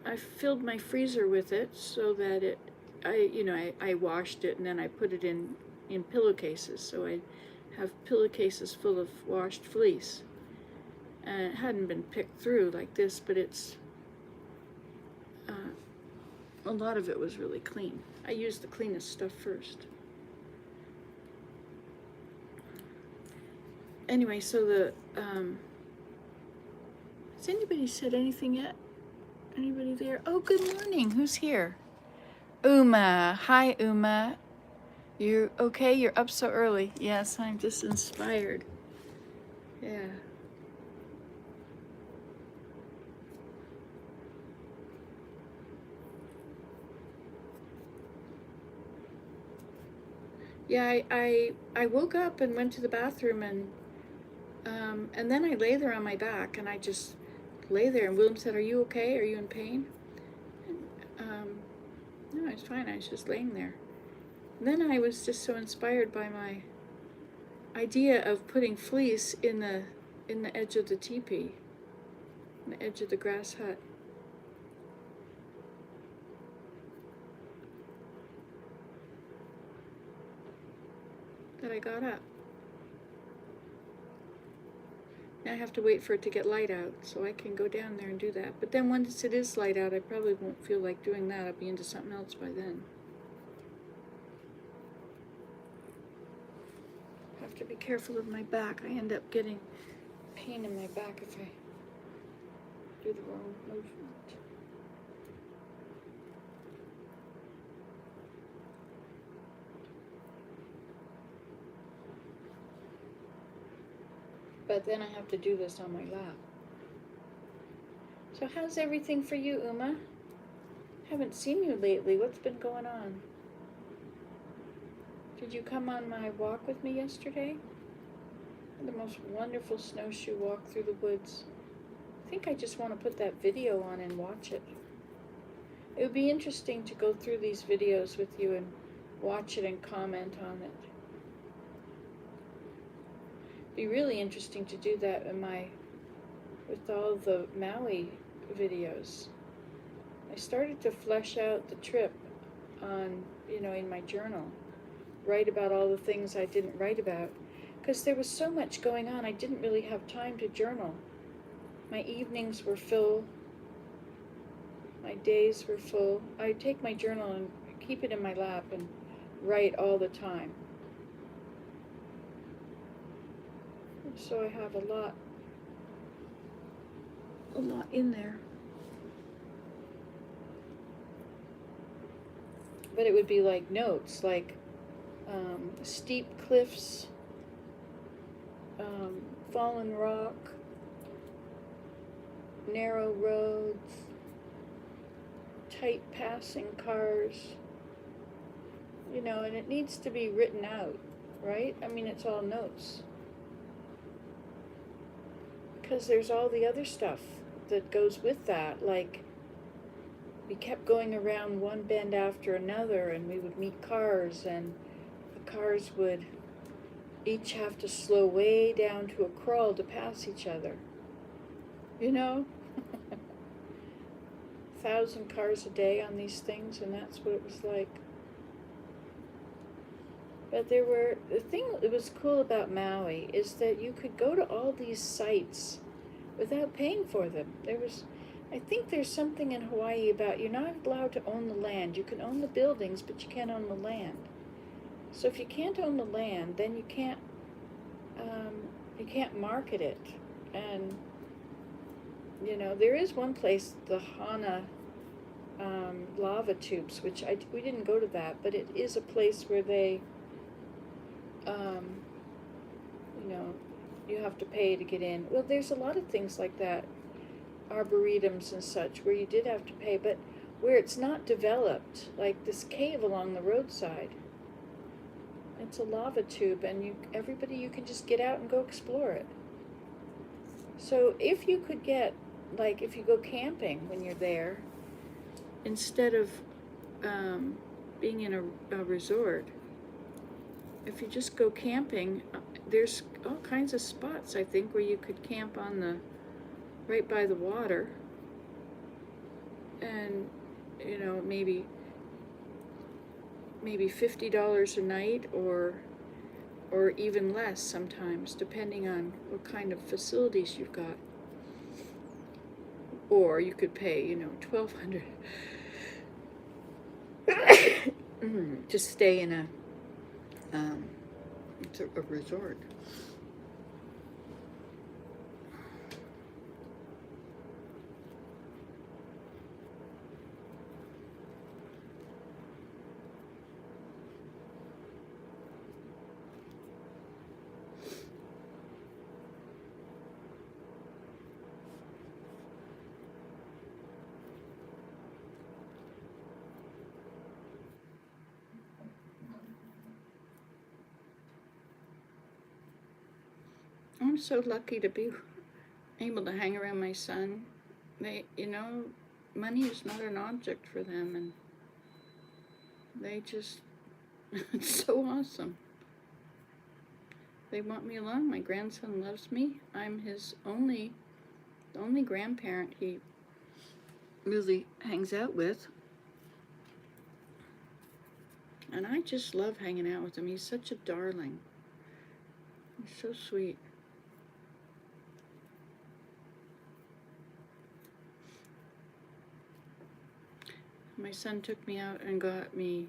I filled my freezer with it so that I washed it and then I put it in pillowcases. So I have pillowcases full of washed fleece. And it hadn't been picked through like this, but it's a lot of it was really clean. I used the cleanest stuff first. Anyway, so has anybody said anything yet? Anybody there? Oh, good morning. Who's here? Uma. Hi, Uma. You okay? You're up so early. Yes, I'm just inspired. Yeah. Yeah, I woke up and went to the bathroom and then I lay there on my back and I just lay there, and William said, "Are you okay? Are you in pain?" And, no, I was fine. I was just laying there. And then I was just so inspired by my idea of putting fleece in the edge of the teepee, in the edge of the grass hut. That I got up. Now I have to wait for it to get light out so I can go down there and do that. But then once it is light out, I probably won't feel like doing that. I'll be into something else by then. I have to be careful of my back. I end up getting pain in my back if I do the wrong movement. But then I have to do this on my lap. So how's everything for you, Uma? Haven't seen you lately. What's been going on? Did you come on my walk with me yesterday? The most wonderful snowshoe walk through the woods. I think I just want to put that video on and watch it. It would be interesting to go through these videos with you and watch it and comment on it. It'd be really interesting to do that with all the Maui videos. I started to flesh out the trip on, in my journal. Write about all the things I didn't write about. Because there was so much going on, I didn't really have time to journal. My evenings were full. My days were full. I take my journal and keep it in my lap and write all the time. So I have a lot in there. But it would be like notes, like steep cliffs, fallen rock, narrow roads, tight passing cars, and it needs to be written out, right? I mean, it's all notes. Because there's all the other stuff that goes with that, like we kept going around one bend after another, and we would meet cars, and the cars would each have to slow way down to a crawl to pass each other. 1,000 cars a day on these things, and that's what it was like. But the thing that was cool about Maui is that you could go to all these sites without paying for them. I think there's something in Hawaii about you're not allowed to own the land. You can own the buildings, but you can't own the land. So if you can't own the land, then you can't market it. And there is one place, the Hana lava tubes, which we didn't go to that, but it is a place where they, you have to pay to get in. Well, there's a lot of things like that, arboretums and such, where you did have to pay, but where it's not developed, like this cave along the roadside. It's a lava tube, and you can just get out and go explore it. So if you could get, like, if you go camping when you're there, instead of being in a resort, if you just go camping, there's all kinds of spots, I think, where you could camp right by the water, and maybe $50 a night, or even less sometimes, depending on what kind of facilities you've got. Or you could pay, $1,200 to stay in a resort. I'm so lucky to be able to hang around my son. They, money is not an object for them, and they just, it's so awesome. They want me along. My grandson loves me. I'm his only grandparent he really hangs out with. And I just love hanging out with him. He's such a darling. He's so sweet. My son took me out and got me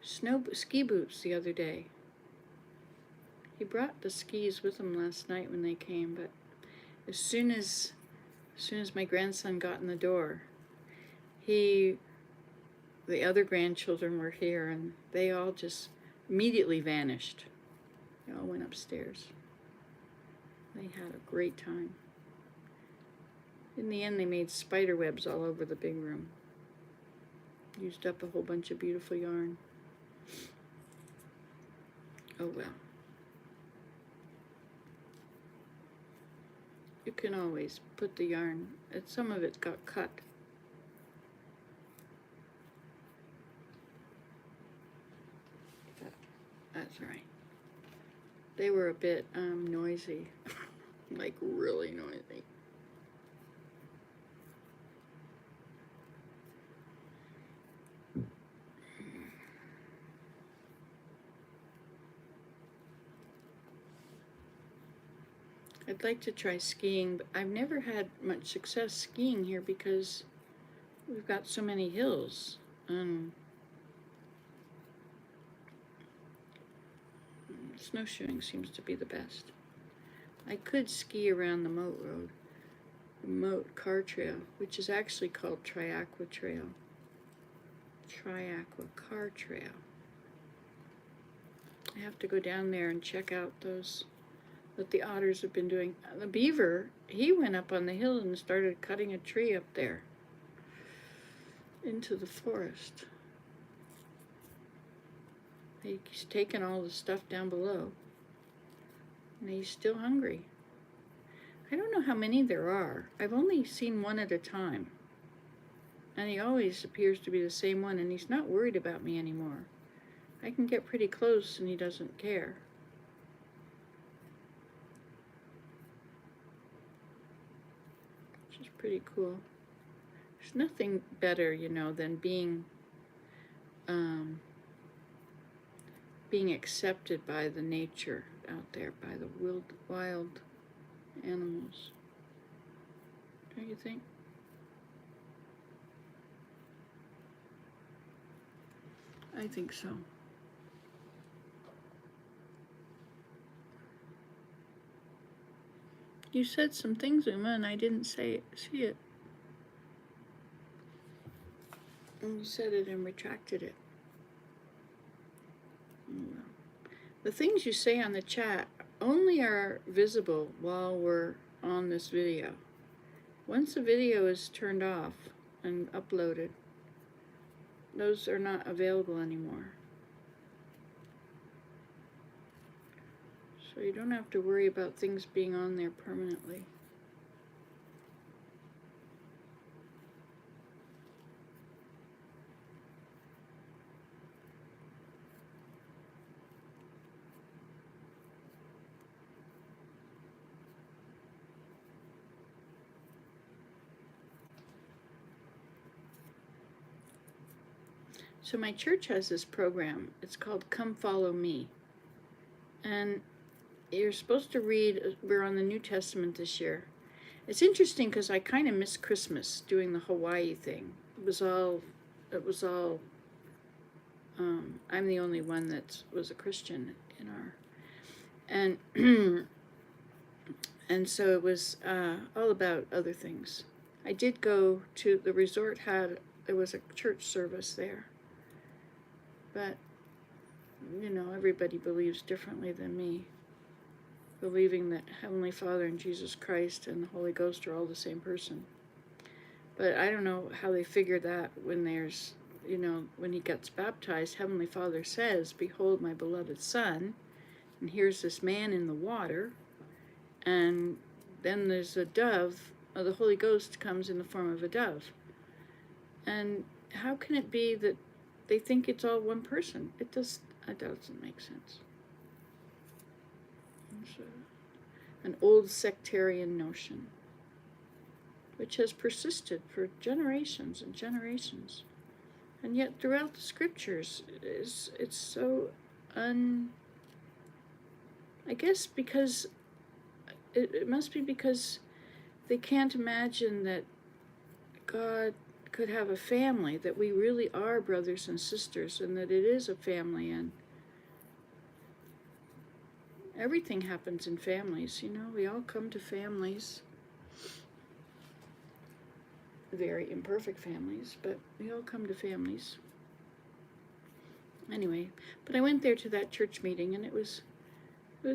ski boots the other day. He brought the skis with him last night when they came, but as soon as my grandson got in the door, the other grandchildren were here, and they all just immediately vanished. They all went upstairs. They had a great time. In the end, they made spider webs all over the big room. Used up a whole bunch of beautiful yarn. Oh well. You can always put the yarn, some of it got cut. But that's all right. They were a bit noisy, like really noisy. I'd like to try skiing, but I've never had much success skiing here because we've got so many hills. Snowshoeing seems to be the best. I could ski around the Moat Road, the Moat Car Trail, which is actually called Triaqua Trail. Triaqua Car Trail. I have to go down there and check out what the otters have been doing. The beaver, he went up on the hill and started cutting a tree up there into the forest. He's taken all the stuff down below, and he's still hungry. I don't know how many there are. I've only seen one at a time, and he always appears to be the same one, and he's not worried about me anymore. I can get pretty close, and he doesn't care. Which is pretty cool. There's nothing better, than being accepted by the nature out there, by the wild animals. Don't you think? I think so. You said some things, Uma, and I didn't see it. And you said it and retracted it. The things you say on the chat only are visible while we're on this video. Once the video is turned off and uploaded, those are not available anymore. So you don't have to worry about things being on there permanently. So my church has this program. It's called Come Follow Me. And you're supposed to read, we're on the New Testament this year. It's interesting because I kind of miss Christmas doing the Hawaii thing. It was all, I'm the only one that was a Christian in our, and so it was all about other things. I did go to, the resort there was a church service there. But, everybody believes differently than me, believing that Heavenly Father and Jesus Christ and the Holy Ghost are all the same person. But I don't know how they figure that when there's, when he gets baptized, Heavenly Father says, "Behold my beloved Son," and here's this man in the water, and then there's a dove, the Holy Ghost comes in the form of a dove. And how can it be that they think it's all one person? It doesn't make sense. It's an old sectarian notion, which has persisted for generations and generations. And yet throughout the scriptures, it's so I guess because, it must be because they can't imagine that God could have a family, that we really are brothers and sisters, and that it is a family, and everything happens in families, we all come to families, very imperfect families, but we all come to families. Anyway, but I went there to that church meeting, and it was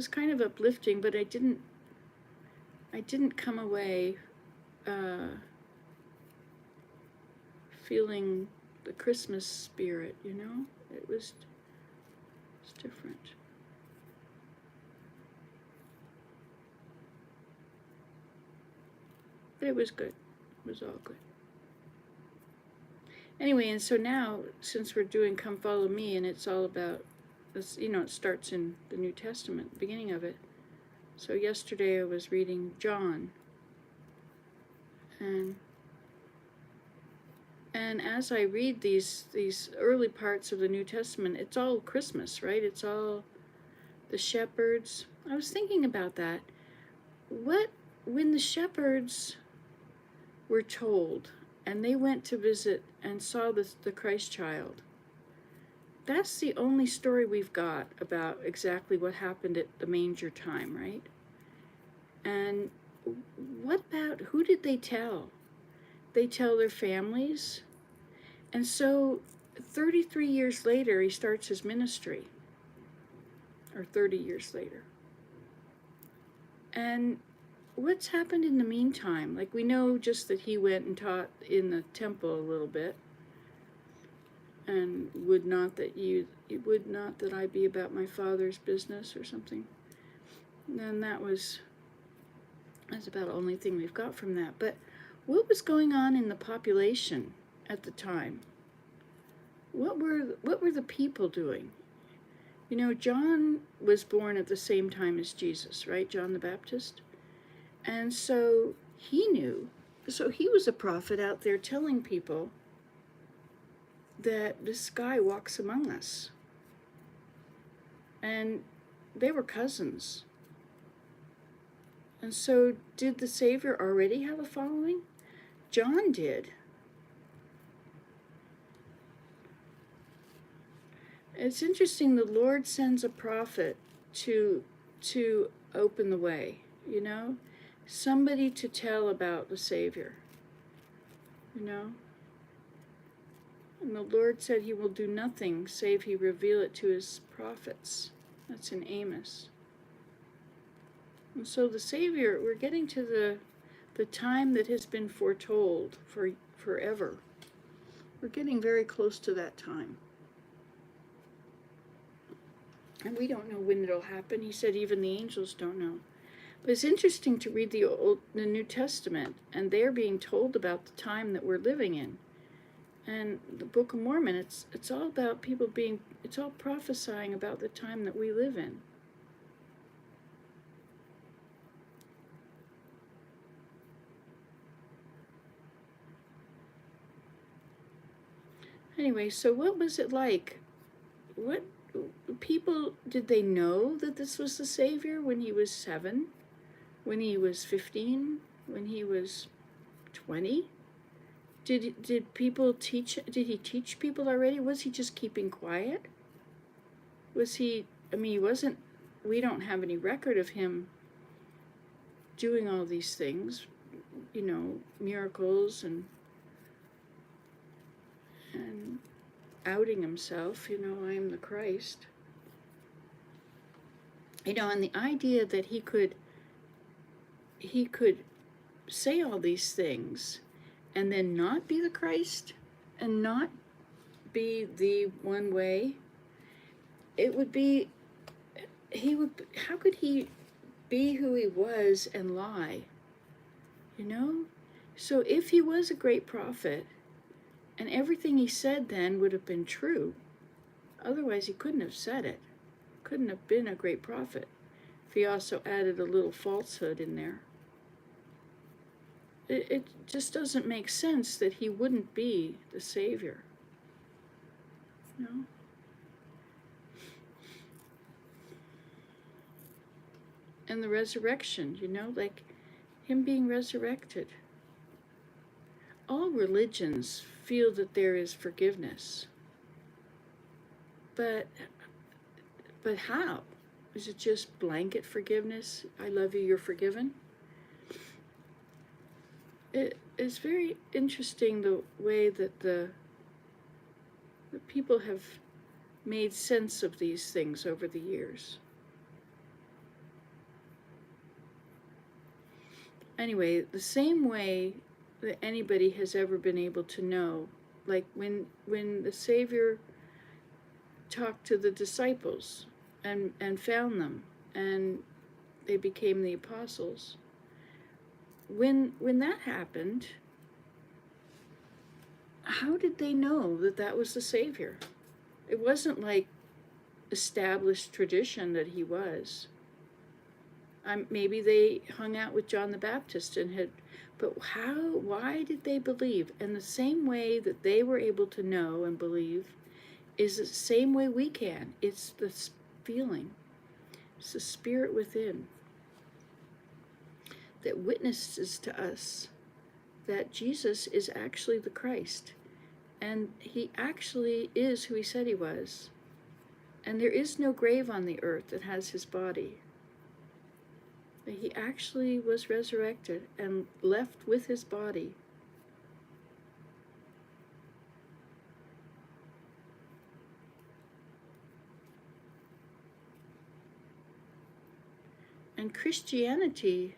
kind of uplifting, but I didn't come away feeling the Christmas spirit, you know? It's different. But it was good. It was all good. Anyway, and so now, since we're doing Come Follow Me, and it's all about this, you know, it starts in the New Testament, the beginning of it. So yesterday I was reading John, and as I read these early parts of the New Testament, it's all Christmas, right? It's all the shepherds. I was thinking about that. When the shepherds were told, and they went to visit and saw the Christ child, that's the only story we've got about exactly what happened at the manger time, right? And what about, who did they tell? They tell their families. And so 33 years later, he starts his ministry, or 30 years later. And what's happened in the meantime? Like, we know just that he went and taught in the temple a little bit, and would not that I be about my Father's business, or something. And that's about the only thing we've got from that. But what was going on in the population at the time? What were the people doing? You know, John was born at the same time as Jesus, right? John the Baptist. And so he knew. So he was a prophet out there telling people that this guy walks among us. And they were cousins. And so did the Savior already have a following? John did. It's interesting, the Lord sends a prophet to open the way, you know? Somebody to tell about the Savior, you know? And the Lord said he will do nothing save he reveal it to his prophets. That's in Amos. And so the Savior, we're getting to the time that has been foretold for forever. We're getting very close to that time. And we don't know when it'll happen. He said even the angels don't know. But it's interesting to read the New Testament, and they're being told about the time that we're living in. And the Book of Mormon, it's all about people it's all prophesying about the time that we live in. Anyway, so what was it like? What people, did they know that this was the Savior when he was 7? When he was 15? When he was 20? Did people teach, did he teach people already? Was he just keeping quiet? Was he, I mean, he wasn't, we don't have any record of him doing all these things, you know, miracles and outing himself, you know, I am the Christ. You know, and the idea that he could say all these things and then not be the Christ and not be the one way, it would be, how could he be who he was and lie? You know? So if he was a great prophet, and everything he said then would have been true, otherwise he couldn't have said it. Couldn't have been a great prophet if he also added a little falsehood in there. It just doesn't make sense that he wouldn't be the Savior. No? And the resurrection, you know, like him being resurrected. All religions feel that there is forgiveness. But how? Is it just blanket forgiveness? I love you, you're forgiven? It is very interesting the way that the people have made sense of these things over the years. Anyway, the same way that anybody has ever been able to know Like when the Savior talked to the disciples and found them, and they became the apostles. When that happened, how did they know that that was the Savior? It wasn't like established tradition that he was. Maybe they hung out with John the Baptist and had, but why did they believe? And the same way that they were able to know and believe is the same way we can. It's the feeling. It's the spirit within that witnesses to us that Jesus is actually the Christ. And he actually is who he said he was. And there is no grave on the earth that has his body. He actually was resurrected and left with his body. And Christianity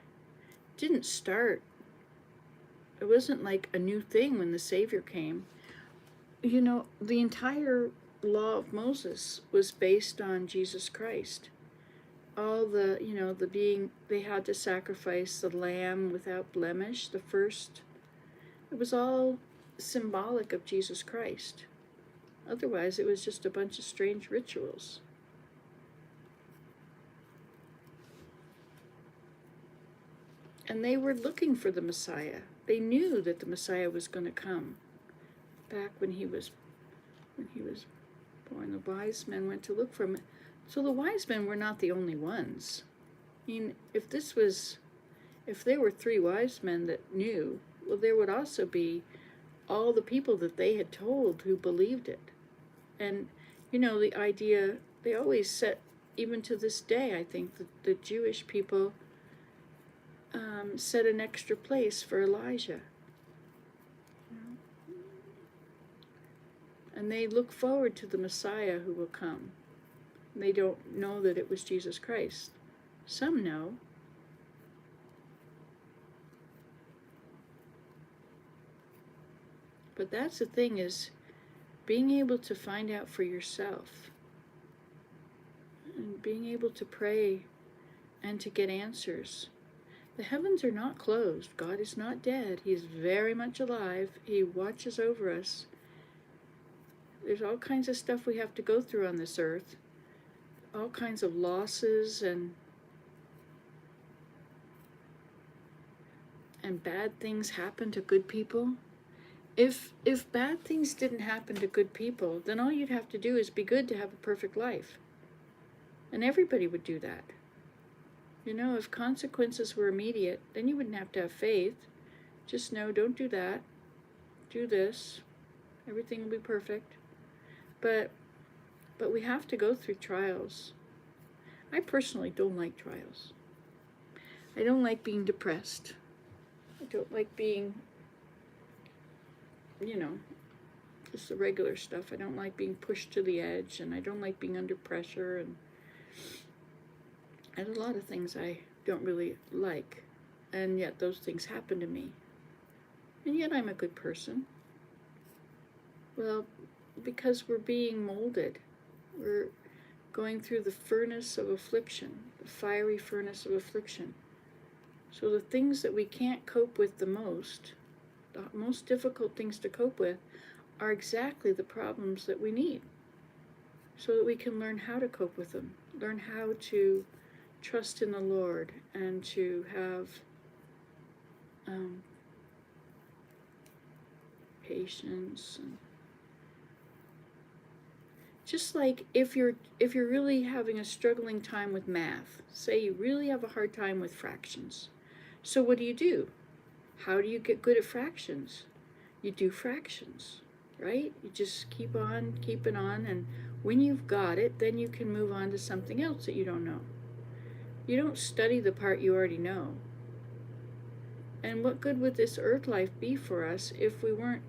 didn't start. It wasn't like a new thing when the Savior came. You know, the entire law of Moses was based on Jesus Christ. All the, you know, they had to sacrifice the lamb without blemish, the first. It was all symbolic of Jesus Christ. Otherwise, it was just a bunch of strange rituals. And they were looking for the Messiah. They knew that the Messiah was going to come. Back when he was born, the wise men went to look for him. So the wise men were not the only ones. I mean, if there were 3 wise men that knew, well, there would also be all the people that they had told who believed it. And, you know, the idea, they always set, even to this day, I think, the Jewish people set an extra place for Elijah. And they look forward to the Messiah who will come. They don't know that it was Jesus Christ. Some know. But that's the thing, is being able to find out for yourself. And being able to pray and to get answers. The heavens are not closed. God is not dead. He is very much alive. He watches over us. There's all kinds of stuff we have to go through on this earth. All kinds of losses and bad things happen to good people. If bad things didn't happen to good people, then all you'd have to do is be good to have a perfect life. And everybody would do that. You know, if consequences were immediate, then you wouldn't have to have faith. Just know, don't do that. Do this. Everything will be perfect. But we have to go through trials. I personally don't like trials. I don't like being depressed. I don't like being, you know, just the regular stuff. I don't like being pushed to the edge, and I don't like being under pressure, and a lot of things I don't really like. And yet those things happen to me. And yet I'm a good person. Well, because we're being molded. We're going through the furnace of affliction, the fiery furnace of affliction. So the things that we can't cope with the most difficult things to cope with, are exactly the problems that we need. So that we can learn how to cope with them, learn how to trust in the Lord, and to have patience. And just like if you're really having a struggling time with math, say you really have a hard time with fractions. So what do? How do you get good at fractions? You do fractions, right? You just keep on keeping on, and when you've got it, then you can move on to something else that you don't know. You don't study the part you already know. And what good would this earth life be for us if we weren't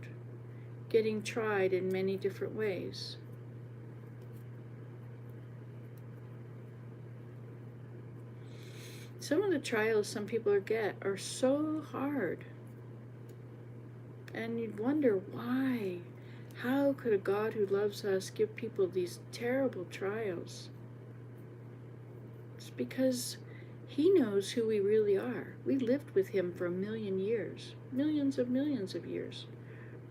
getting tried in many different ways? Some of the trials some people get are so hard. And you'd wonder why. How could a God who loves us give people these terrible trials? It's because he knows who we really are. We lived with him for 1,000,000 years, millions of years.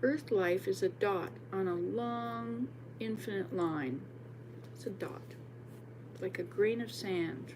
Earth life is a dot on a long, infinite line. It's a dot, like a grain of sand.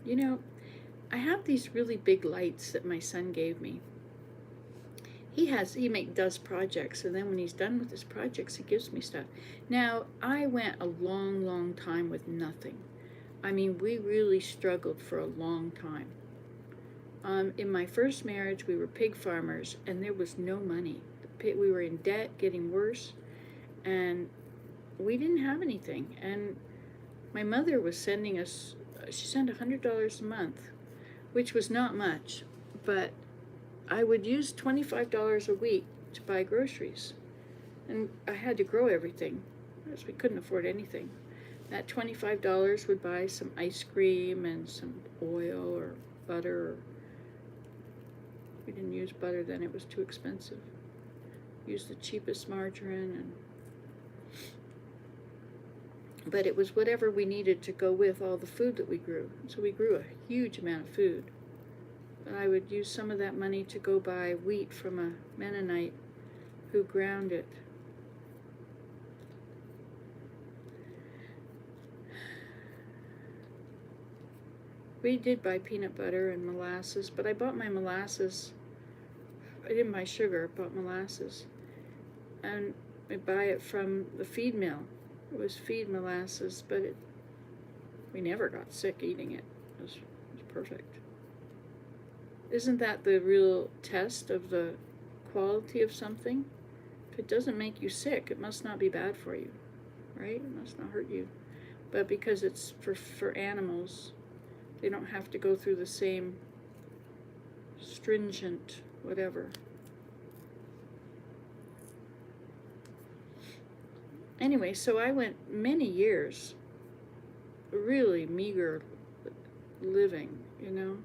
You know, I have these really big lights that my son gave me. He does projects, and then when he's done with his projects, he gives me stuff. Now, I went a long time with nothing. I mean, we really struggled for a long time. In my first marriage, we were pig farmers, and there was no money. We were in debt, getting worse, and we didn't have anything. And my mother was sending us, she sent $100 a month, which was not much, but I would use $25 a week to buy groceries. And I had to grow everything, because we couldn't afford anything. That $25 would buy some ice cream and some oil or butter. We didn't use butter then, it was too expensive. Used the cheapest margarine, but it was whatever we needed to go with all the food that we grew. So we grew a huge amount of food. But I would use some of that money to go buy wheat from a Mennonite who ground it. We did buy peanut butter and molasses, but I bought my molasses, I didn't buy sugar, I bought molasses. And I buy it from the feed mill. It was feed molasses, but we never got sick eating it. It was perfect. Isn't that the real test of the quality of something? If it doesn't make you sick, it must not be bad for you, right? It must not hurt you. But because it's for animals, they don't have to go through the same stringent whatever. Anyway, so I went many years really meager living, you know.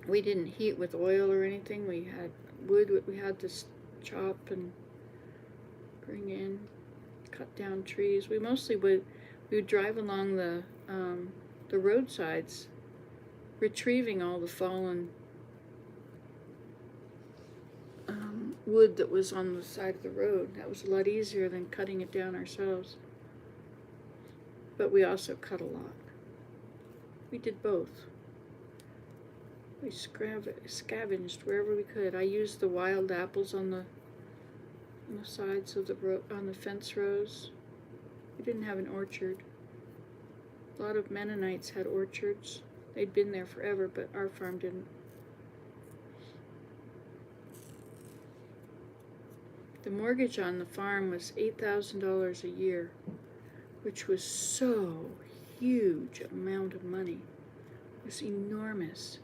We didn't heat with oil or anything. We had wood we had to chop and bring in, cut down trees. We would drive along the roadsides, retrieving all the fallen wood that was on the side of the road. That was a lot easier than cutting it down ourselves. But we also cut a lot. We did both. We scavenged wherever we could. I used the wild apples on the sides of the on the fence rows. We didn't have an orchard. A lot of Mennonites had orchards. They'd been there forever, but our farm didn't. The mortgage on the farm was $8,000 a year, which was so huge amount of money. It was enormous.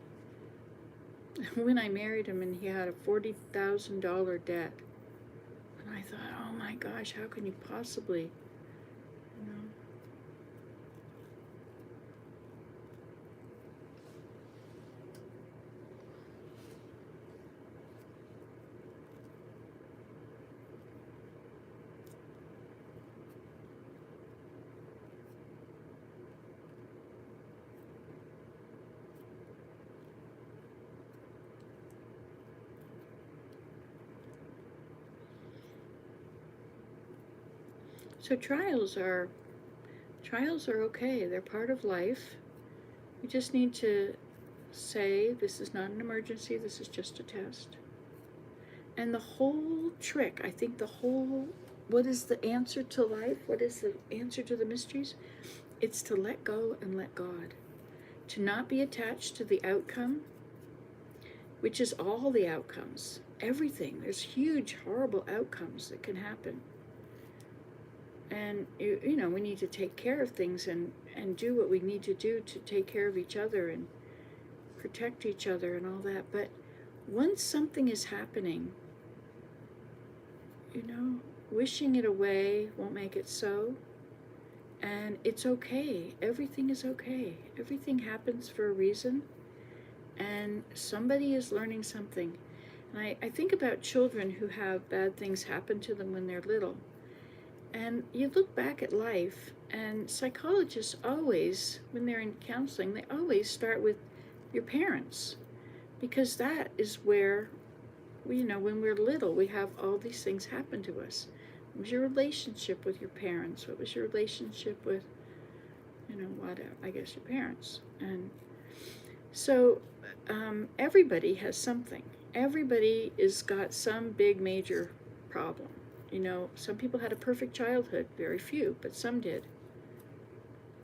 When I married him, and he had a $40,000 debt, and I thought, oh my gosh, how can you possibly, you know? So trials are okay. They're part of life. You just need to say, this is not an emergency, this is just a test. And the whole trick, I think what is the answer to life? What is the answer to the mysteries? It's to let go and let God. To not be attached to the outcome, which is all the outcomes. Everything. There's huge, horrible outcomes that can happen. And, you know, we need to take care of things and do what we need to do to take care of each other and protect each other and all that. But once something is happening, you know, wishing it away won't make it so. And it's okay. Everything is okay. Everything happens for a reason. And somebody is learning something. And I think about children who have bad things happen to them when they're little. And you look back at life, and psychologists always, when they're in counseling, they always start with your parents. Because that is where, you know, when we're little, we have all these things happen to us. What was your relationship with your parents? What was your relationship with, you know, what, I guess your parents. And so everybody has something. Everybody has got some big major problem. You know, some people had a perfect childhood, very few, but some did.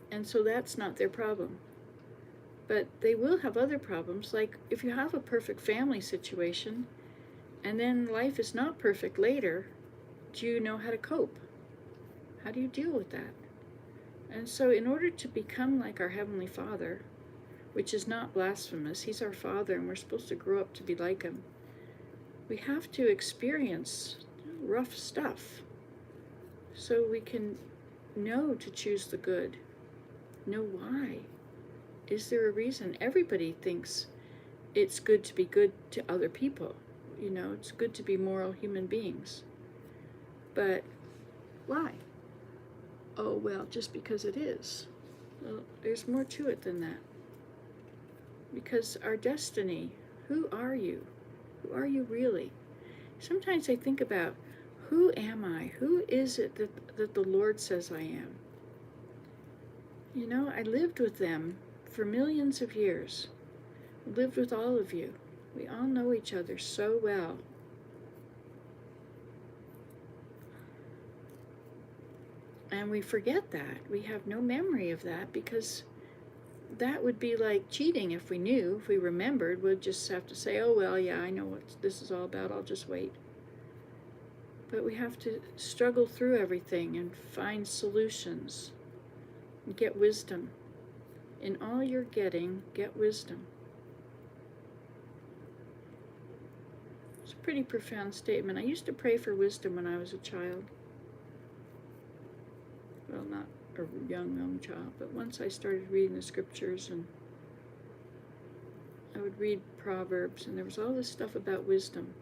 And so that's not their problem. But they will have other problems, like if you have a perfect family situation, and then life is not perfect later, do you know how to cope? How do you deal with that? And so in order to become like our Heavenly Father, which is not blasphemous, He's our Father and we're supposed to grow up to be like Him, we have to experience rough stuff so we can know to choose the good. Know why. Is there a reason? Everybody thinks it's good to be good to other people. You know, it's good to be moral human beings. But why? Oh, well, just because it is. Well, there's more to it than that. Because our destiny, who are you? Who are you really? Sometimes I think about, who am I? Who is it that the Lord says I am? You know, I lived with them for millions of years. I lived with all of you. We all know each other so well. And we forget that. We have no memory of that because that would be like cheating if we knew. If we remembered, we'd just have to say, oh, well, yeah, I know what this is all about. I'll just wait. But we have to struggle through everything and find solutions and get wisdom. In all you're getting, get wisdom. It's a pretty profound statement. I used to pray for wisdom when I was a child. Well, not a young child, but once I started reading the scriptures, and I would read Proverbs, and there was all this stuff about wisdom.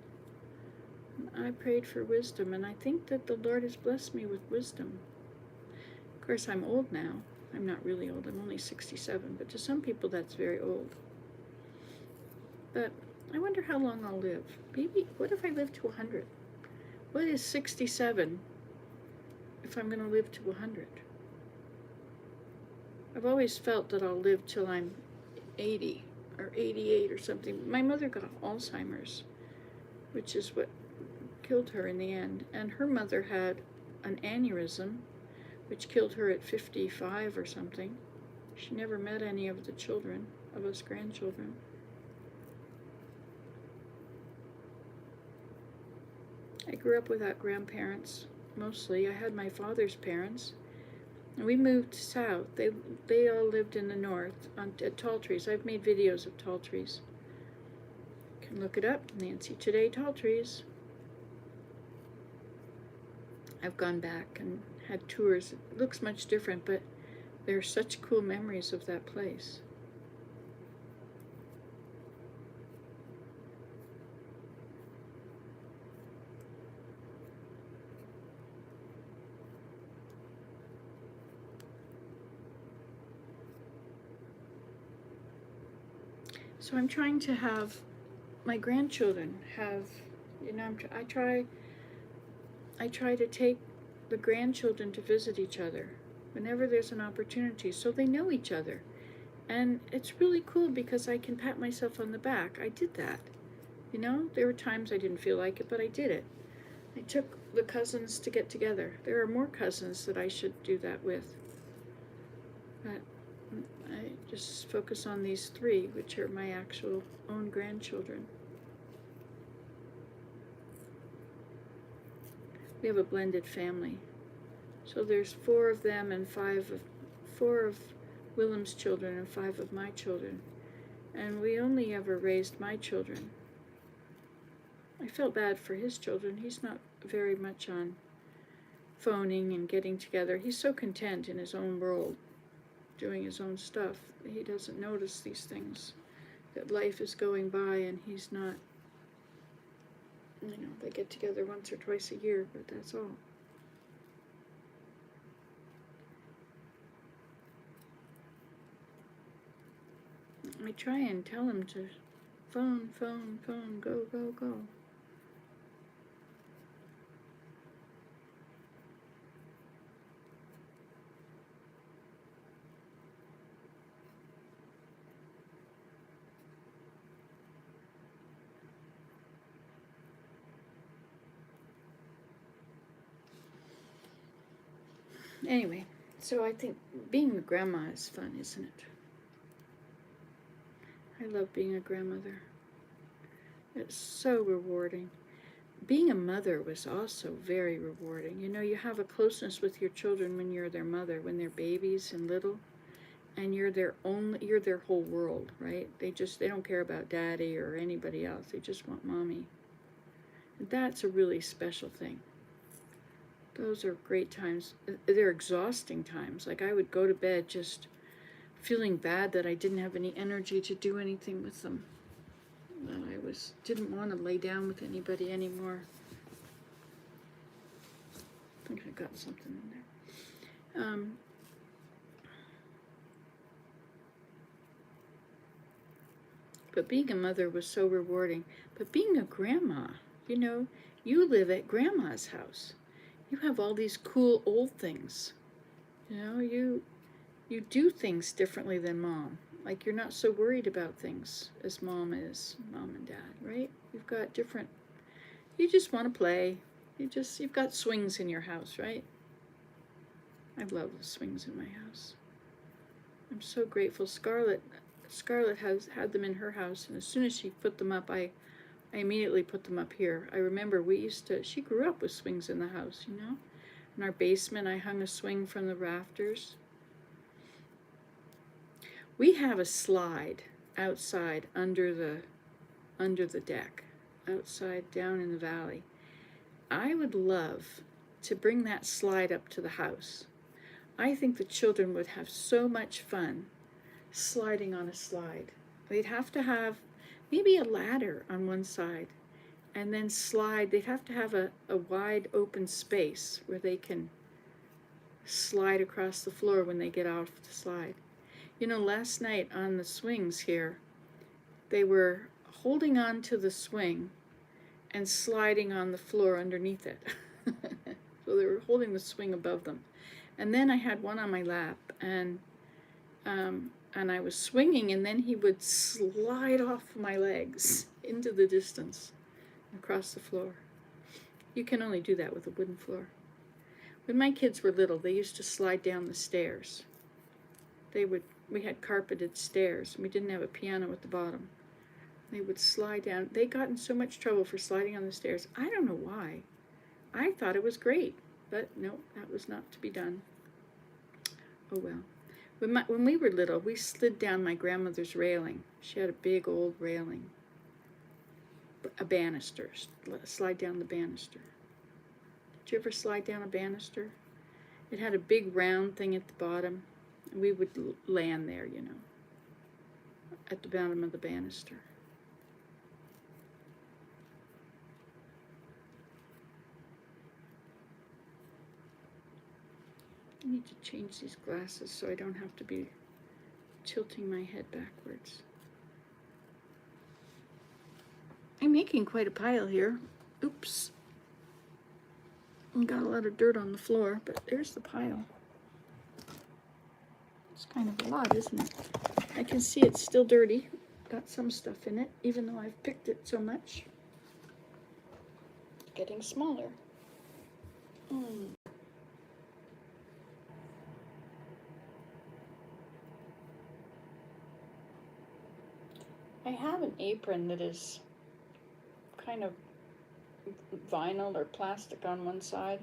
And I prayed for wisdom, and I think that the Lord has blessed me with wisdom. Of course, I'm old now. I'm not really old. I'm only 67, but to some people that's very old. But I wonder how long I'll live. Maybe, what if I live to 100? What is 67 if I'm going to live to 100? I've always felt that I'll live till I'm 80 or 88 or something. My mother got Alzheimer's, which is what killed her in the end. And her mother had an aneurysm, which killed her at 55 or something. She never met any of the children, of us grandchildren. I grew up without grandparents, mostly. I had my father's parents. And we moved south. They all lived in the north at Tall Trees. I've made videos of Tall Trees. You can look it up, Nancy Today Tall Trees. I've gone back and had tours. It looks much different, but there are such cool memories of that place. So I'm trying to have my grandchildren have, you know, I try to take the grandchildren to visit each other whenever there's an opportunity, so they know each other. And it's really cool because I can pat myself on the back. I did that. You know, there were times I didn't feel like it, but I did it. I took the cousins to get together. There are more cousins that I should do that with. But I just focus on these three, which are my actual own grandchildren. We have a blended family. So there's 4 of them and 4 of Willem's children and 5 of my children. And we only ever raised my children. I felt bad for his children. He's not very much on phoning and getting together. He's so content in his own world, doing his own stuff. He doesn't notice these things, that life is going by and he's not, they get together once or twice a year, but that's all. I try and tell him to phone, go, go, go. Anyway, so I think being a grandma is fun, isn't it? I love being a grandmother. It's so rewarding. Being a mother was also very rewarding. You have a closeness with your children when you're their mother, when they're babies and little, and you're their whole world, right? They don't care about daddy or anybody else. They just want mommy. And that's a really special thing. Those are great times. They're exhausting times. Like I would go to bed just feeling bad that I didn't have any energy to do anything with them. That I didn't want to lay down with anybody anymore. I think I got something in there. But being a mother was so rewarding. But being a grandma, you live at grandma's house. You have all these cool old things. You do things differently than mom. Like you're not so worried about things as mom and dad, right? You've got different, you just want to play. You've got swings in your house, right? I love the swings in my house. I'm so grateful. Scarlett has had them in her house, and as soon as she put them up, I immediately put them up here. I remember she grew up with swings in the house, In our basement, I hung a swing from the rafters. We have a slide outside under the deck, outside down in the valley. I would love to bring that slide up to the house. I think the children would have so much fun sliding on a slide. They'd have to have maybe a ladder on one side and then slide. They'd have to have a wide open space where they can slide across the floor when they get off the slide. Last night on the swings here, they were holding on to the swing and sliding on the floor underneath it. So they were holding the swing above them. And then I had one on my lap, and I was swinging, and then he would slide off my legs into the distance across the floor. You can only do that with a wooden floor. When my kids were little, they used to slide down the stairs. We had carpeted stairs, and we didn't have a piano at the bottom. They would slide down. They got in so much trouble for sliding on the stairs. I don't know why. I thought it was great, but no, that was not to be done. Oh well. When we were little, we slid down my grandmother's railing. She had a big old railing, a banister. Slide down the banister. Did you ever slide down a banister? It had a big round thing at the bottom. We would land there, at the bottom of the banister. I need to change these glasses so I don't have to be tilting my head backwards. I'm making quite a pile here. Oops. Got a lot of dirt on the floor, but there's the pile. It's kind of a lot, isn't it? I can see it's still dirty. Got some stuff in it, even though I've picked it so much. It's getting smaller. I have an apron that is kind of vinyl or plastic on one side.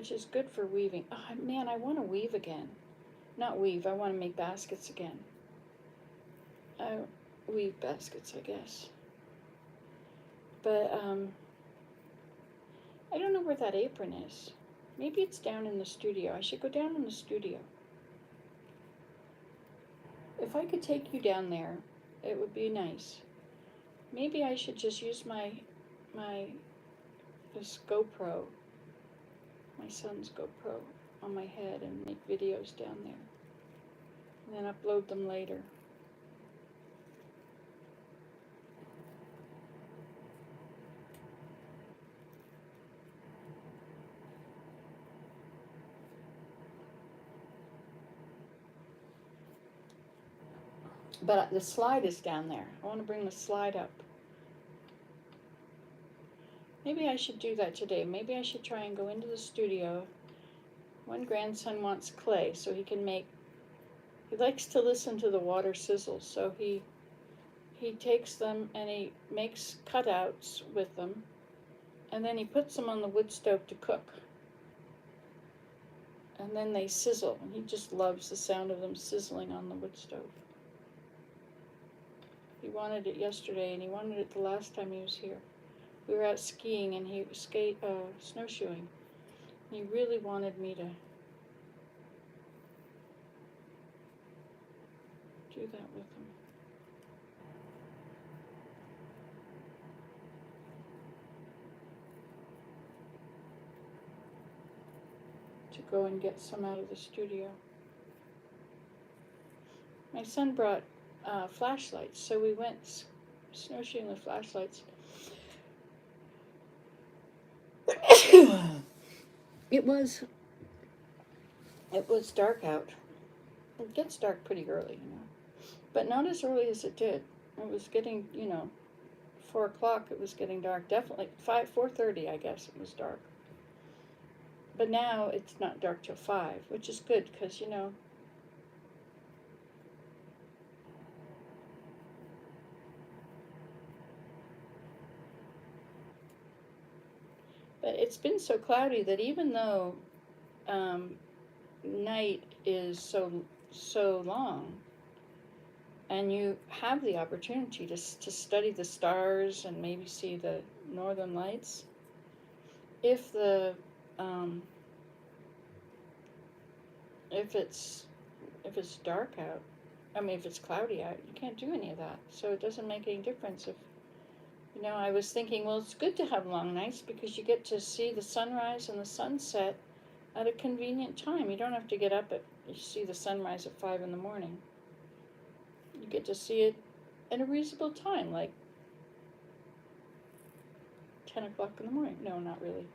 which is good for weaving. Oh man, I want to weave again. Not weave, I want to make baskets again. I weave baskets, I guess. But I don't know where that apron is. Maybe it's down in the studio. I should go down in the studio. If I could take you down there, it would be nice. Maybe I should just use this GoPro, my son's GoPro, on my head and make videos down there. And then upload them later. But the slide is down there. I want to bring the slide up. Maybe I should do that today. Maybe I should try and go into the studio. One grandson wants clay, so he can make, he likes to listen to the water sizzle, so he takes them and he makes cutouts with them, and then he puts them on the wood stove to cook. And then they sizzle, and he just loves the sound of them sizzling on the wood stove. He wanted it yesterday, and he wanted it the last time he was here. We were out skiing, and he was snowshoeing. He really wanted me to do that with him. To go and get some out of the studio. My son brought flashlights, so we went snowshoeing with flashlights. It was dark out. It gets dark pretty early, but not as early as it did. It was getting, 4 o'clock. It was getting dark. Definitely 4:30, I guess it was dark. But now it's not dark till 5, which is good because But it's been so cloudy that even though night is so long, and you have the opportunity to study the stars and maybe see the northern lights, if it's dark out, if it's cloudy out, you can't do any of that. So it doesn't make any difference if. I was thinking, well, it's good to have long nights because you get to see the sunrise and the sunset at a convenient time. You don't have to get up you see the sunrise at 5 in the morning. You get to see it at a reasonable time, like 10 o'clock in the morning. No, not really.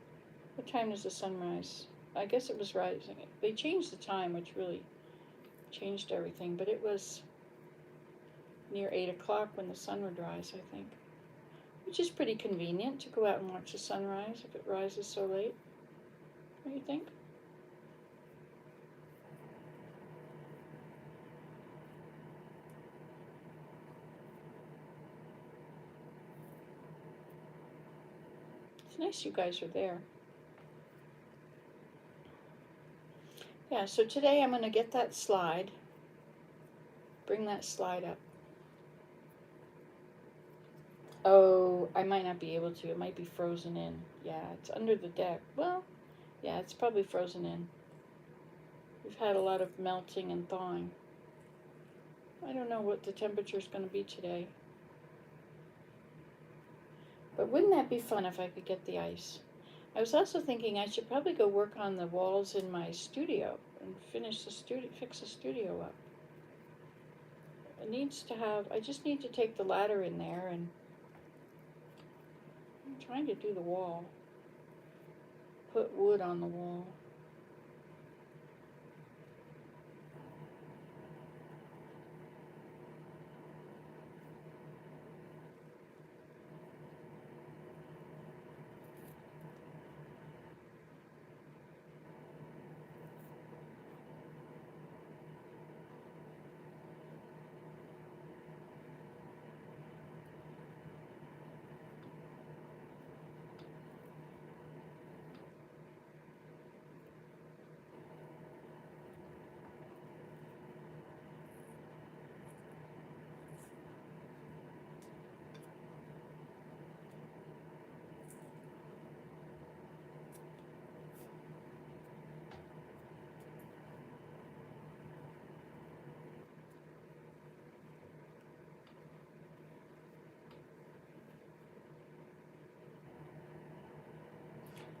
What time does the sun rise? I guess it was rising. They changed the time, which really changed everything, but it was near 8 o'clock when the sun would rise, I think. Which is pretty convenient to go out and watch the sunrise if it rises so late. What do you think? It's nice you guys are there. Yeah, so today I'm going to get that slide. Bring that slide up. Oh, I might not be able to. It might be frozen in. Yeah, it's under the deck. Well, yeah, it's probably frozen in. We've had a lot of melting and thawing. I don't know what the temperature is going to be today. But wouldn't that be fun if I could get the ice? I was also thinking I should probably go work on the walls in my studio and fix the studio up. It needs to have, I just need to take the ladder in there, and I'm trying to do the wall. Put wood on the wall.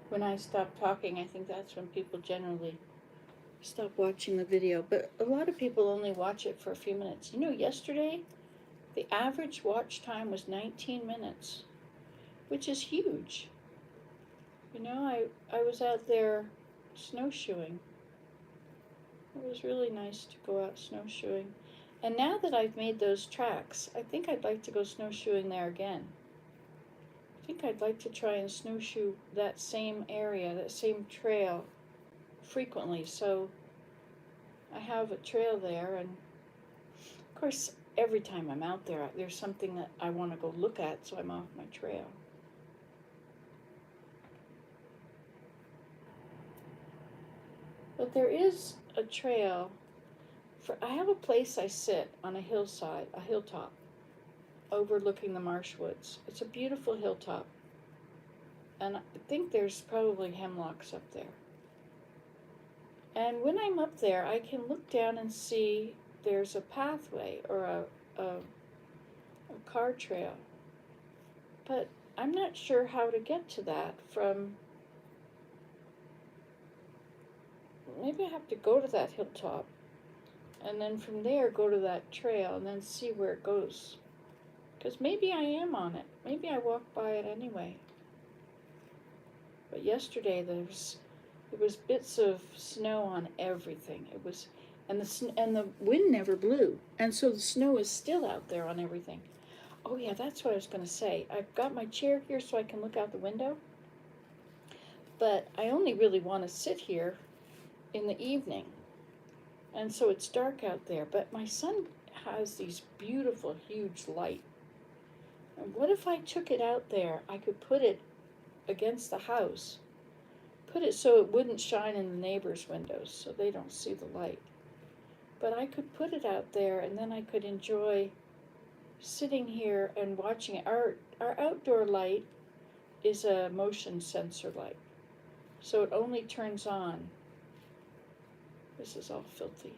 When I stop talking, I think that's when people generally stop watching the video. But a lot of people only watch it for a few minutes. You know, yesterday, the average watch time was 19 minutes, which is huge. You know, I was out there snowshoeing. It was really nice to go out snowshoeing. And now that I've made those tracks, I think I'd like to go snowshoeing there again. I think I'd like to try and snowshoe that same area, that same trail frequently. So I have a trail there, and of course, every time I'm out there, there's something that I want to go look at, so I'm off my trail. But there is a trail I have a place I sit on a hillside, a hilltop, overlooking the marsh woods. It's a beautiful hilltop, and I think there's probably hemlocks up there. And when I'm up there, I can look down and see there's a pathway or a car trail. But I'm not sure how to get to that from. Maybe I have to go to that hilltop, and then from there go to that trail and then see where it goes. Because maybe I am on it. Maybe I walk by it anyway. But yesterday there was bits of snow on everything. It was, and the wind never blew, and so the snow is still out there on everything. Oh yeah, that's what I was going to say. I've got my chair here so I can look out the window, but I only really want to sit here in the evening, and so it's dark out there. But my son has these beautiful, huge light. And what if I took it out there? I could put it against the house, put it so it wouldn't shine in the neighbors' windows so they don't see the light. But I could put it out there, and then I could enjoy sitting here and watching it. Our outdoor light is a motion sensor light, so it only turns on. This is all filthy.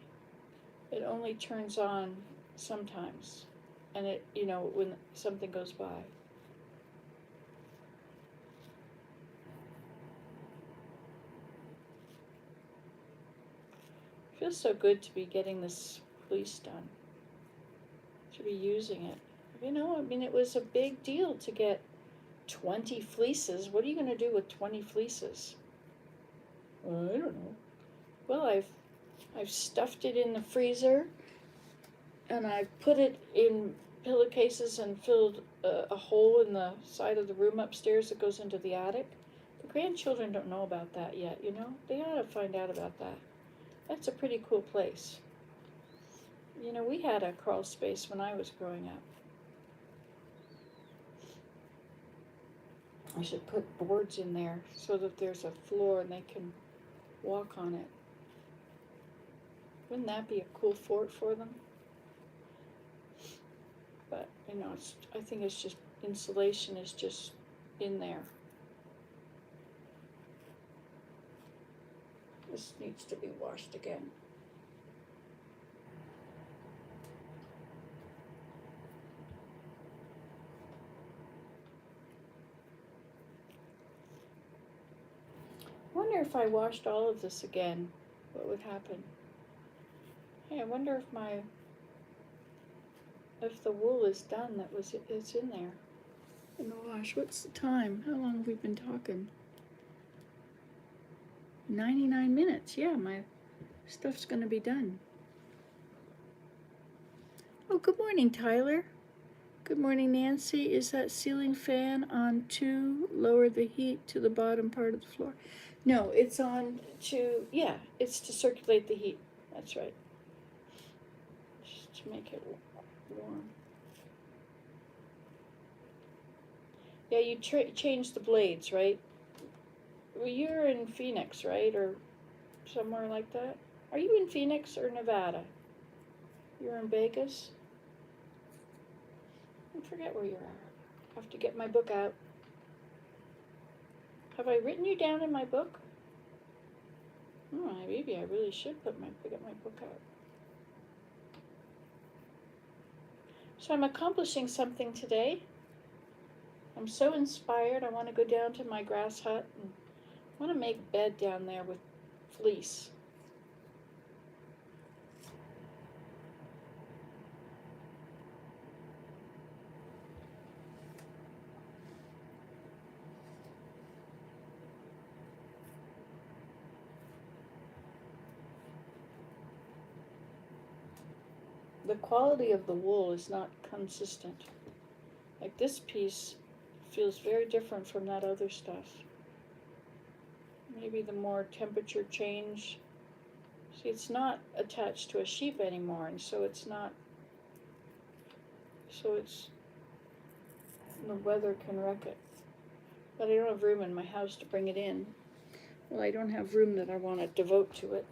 It only turns on sometimes, and it, you know, when something goes by. It feels so good to be getting this fleece done, to be using it. You know, I mean, it was a big deal to get 20 fleeces. What are you going to do with 20 fleeces? I don't know. Well, I've stuffed it in the freezer, and I've put it in pillowcases and filled a hole in the side of the room upstairs that goes into the attic. The grandchildren don't know about that yet, you know? They ought to find out about that. That's a pretty cool place. You know, we had a crawl space when I was growing up. I should put boards in there so that there's a floor and they can walk on it. Wouldn't that be a cool fort for them? But, you know, I think it's just, insulation is just in there. This needs to be washed again. I wonder if I washed all of this again, what would happen? Hey, I wonder if the wool is done it's in there in the wash. What's the time? How long have we been talking? 99 minutes. Yeah, my stuff's gonna be done. Oh, good morning, Tyler. Good morning, Nancy. Is that ceiling fan on to lower the heat to the bottom part of the floor? No, it's on to, yeah, it's to circulate the heat. That's right. Just to make it warm. Yeah, you change the blades, right? Well, you're in Phoenix, right? Or somewhere like that? Are you in Phoenix or Nevada? You're in Vegas? I forget where you are. I have to get my book out. Have I written you down in my book? Oh, maybe I really should get my book out. So I'm accomplishing something today. I'm so inspired. I want to go down to my grass hut and I want to make bed down there with fleece. The quality of the wool is not consistent. Like this piece feels very different from that other stuff. Maybe the more temperature change. See, it's not attached to a sheep anymore, and so it's not, so it's, the weather can wreck it. But I don't have room in my house to bring it in. Well, I don't have room that I want to devote to it.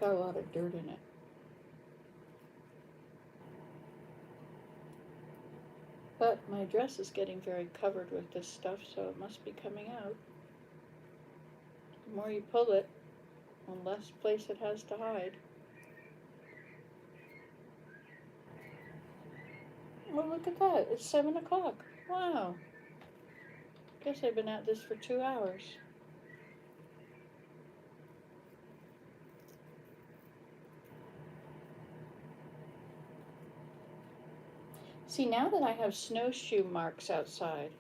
Got a lot of dirt in it. But my dress is getting very covered with this stuff, so it must be coming out. The more you pull it, the less place it has to hide. Oh, look at that. It's 7 o'clock. Wow. Guess I've been at this for 2 hours. See, now that I have snowshoe marks outside,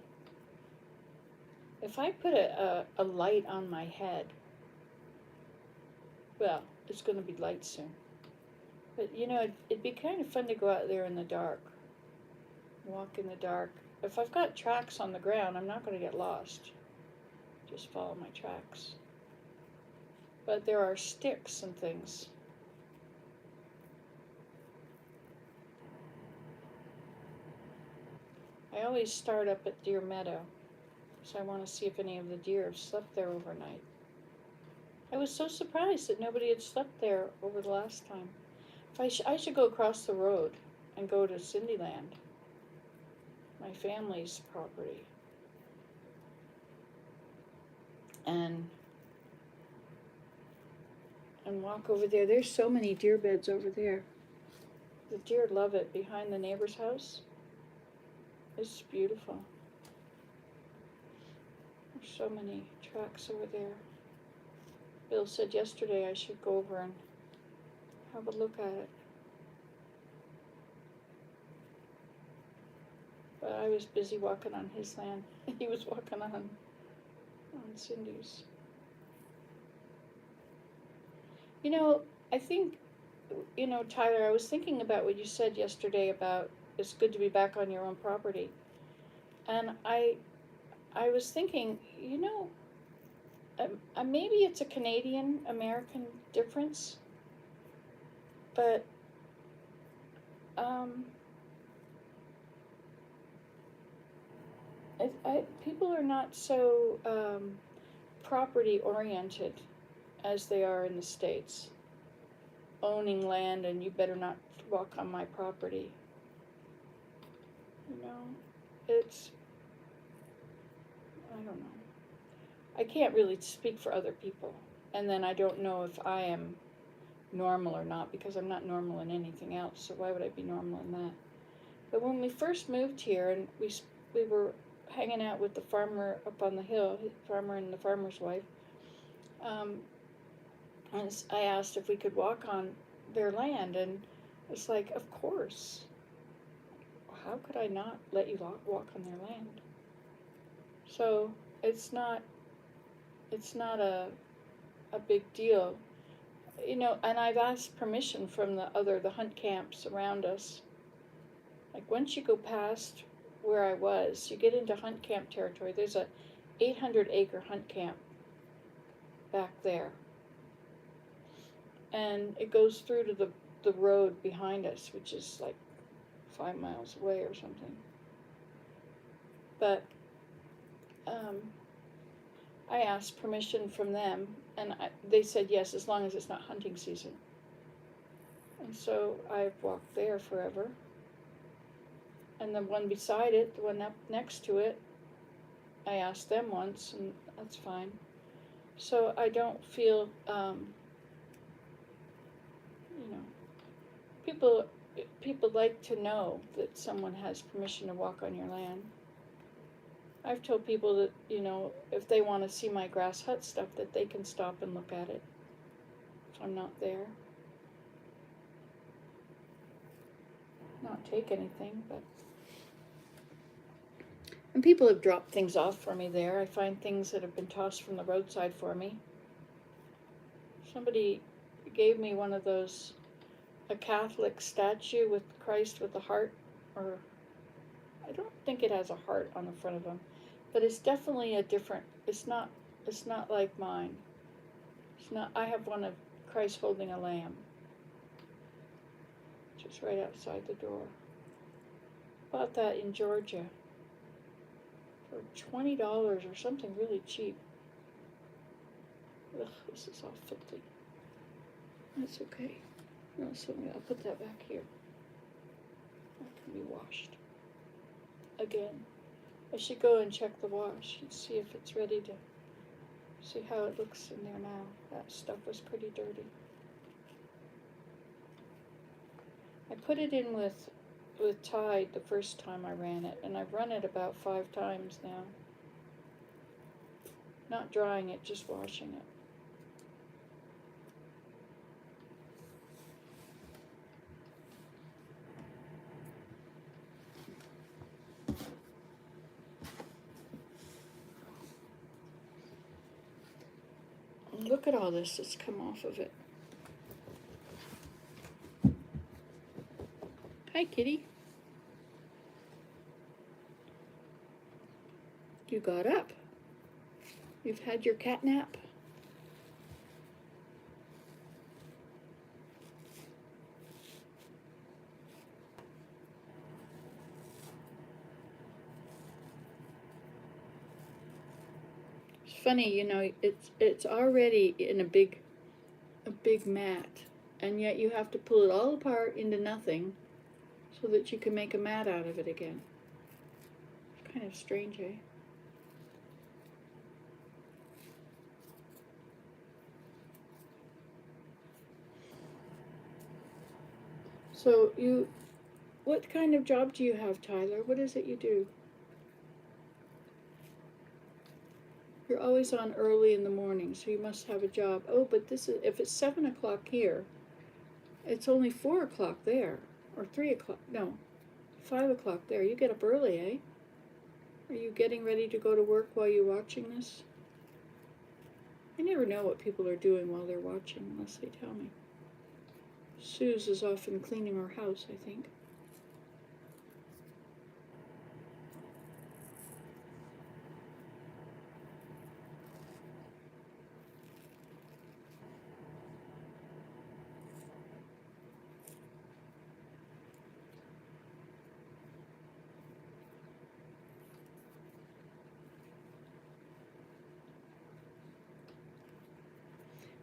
if I put a light on my head, well, it's going to be light soon. But, you know, it'd be kind of fun to go out there in the dark, walk in the dark. If I've got tracks on the ground, I'm not going to get lost. Just follow my tracks. But there are sticks and things. I always start up at Deer Meadow, so I want to see if any of the deer have slept there overnight. I was so surprised that nobody had slept there over the last time. I should go across the road and go to Cindyland, my family's property, and walk over there. There's so many deer beds over there. The deer love it behind the neighbor's house. It's beautiful. There's so many tracks over there. Bill said yesterday I should go over and have a look at it. But I was busy walking on his land. He was walking on Cindy's. You know, I think, you know, Tyler, I was thinking about what you said yesterday about it's good to be back on your own property. And I was thinking, you know, maybe it's a Canadian-American difference, but people are not so property-oriented as they are in the States. Owning land and you better not walk on my property. You know, it's, I don't know. I can't really speak for other people. And then I don't know if I am normal or not, because I'm not normal in anything else, so why would I be normal in that? But when we first moved here and we were hanging out with the farmer up on the hill, the farmer and the farmer's wife, and I asked if we could walk on their land, and it's like, of course. How could I not let you walk on their land? So it's not a big deal, you know. And I've asked permission from the hunt camps around us. Like once you go past where I was, you get into hunt camp territory. There's a 800-acre hunt camp back there, and it goes through to the road behind us, which is like 5 miles away or something. But I asked permission from them, And they said yes, as long as it's not hunting season. And so I've walked there forever. And the one beside it, the one up next to it, I asked them once, and that's fine. So I don't feel, people like to know that someone has permission to walk on your land. I've told people that, if they want to see my grass hut stuff, that they can stop and look at it if I'm not there. Not take anything, but. And people have dropped things off for me there. I find things that have been tossed from the roadside for me. Somebody gave me one of those, a Catholic statue with Christ with a heart, or I don't think it has a heart on the front of them, but it's definitely a different, it's not like mine. It's not, I have one of Christ holding a lamb, just right outside the door. Bought that in Georgia for $20 or something really cheap. Ugh, this is all filthy. That's okay. No, so I'll put that back here. That can be washed. Again, I should go and check the wash and see if it's ready to see how it looks in there now. That stuff was pretty dirty. I put it in with Tide the first time I ran it, and I've run it about 5 times now. Not drying it, just washing it. Look at all this that's come off of it. Hi, kitty. You got up. You've had your cat nap. It's funny, it's already in a big mat, and yet you have to pull it all apart into nothing so that you can make a mat out of it again. It's kind of strange, eh? So what kind of job do you have, Tyler? What is it you do? You're always on early in the morning, so you must have a job. Oh, but if it's 7 o'clock here, it's only 4 o'clock there, or 3 o'clock, no, 5 o'clock there. You get up early, eh? Are you getting ready to go to work while you're watching this? I never know what people are doing while they're watching unless they tell me. Suze is often cleaning her house, I think.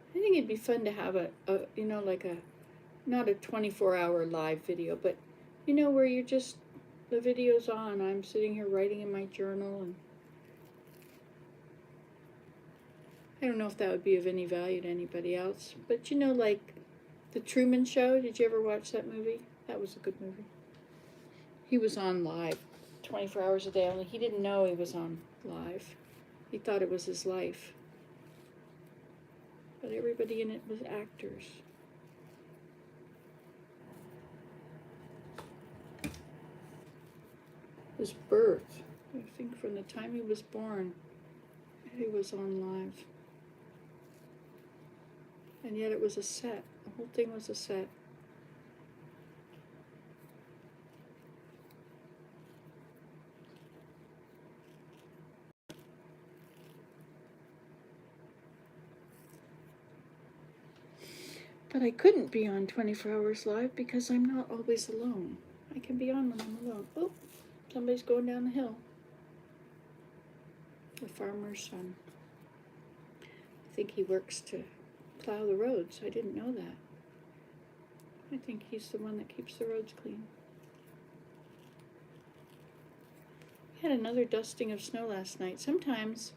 I think it'd be fun to have not a 24-hour live video, but where you're just, the video's on, I'm sitting here writing in my journal, and I don't know if that would be of any value to anybody else, but like The Truman Show, did you ever watch that movie? That was a good movie. He was on live 24 hours a day, only he didn't know he was on live. He thought it was his life. But everybody in it was actors. His birth, I think from the time he was born, he was on live. And yet it was a set. The whole thing was a set. But I couldn't be on 24 Hours Live because I'm not always alone. I can be on when I'm alone. Oh, somebody's going down the hill. The farmer's son. I think he works to plow the roads. I didn't know that. I think he's the one that keeps the roads clean. We had another dusting of snow last night. Sometimes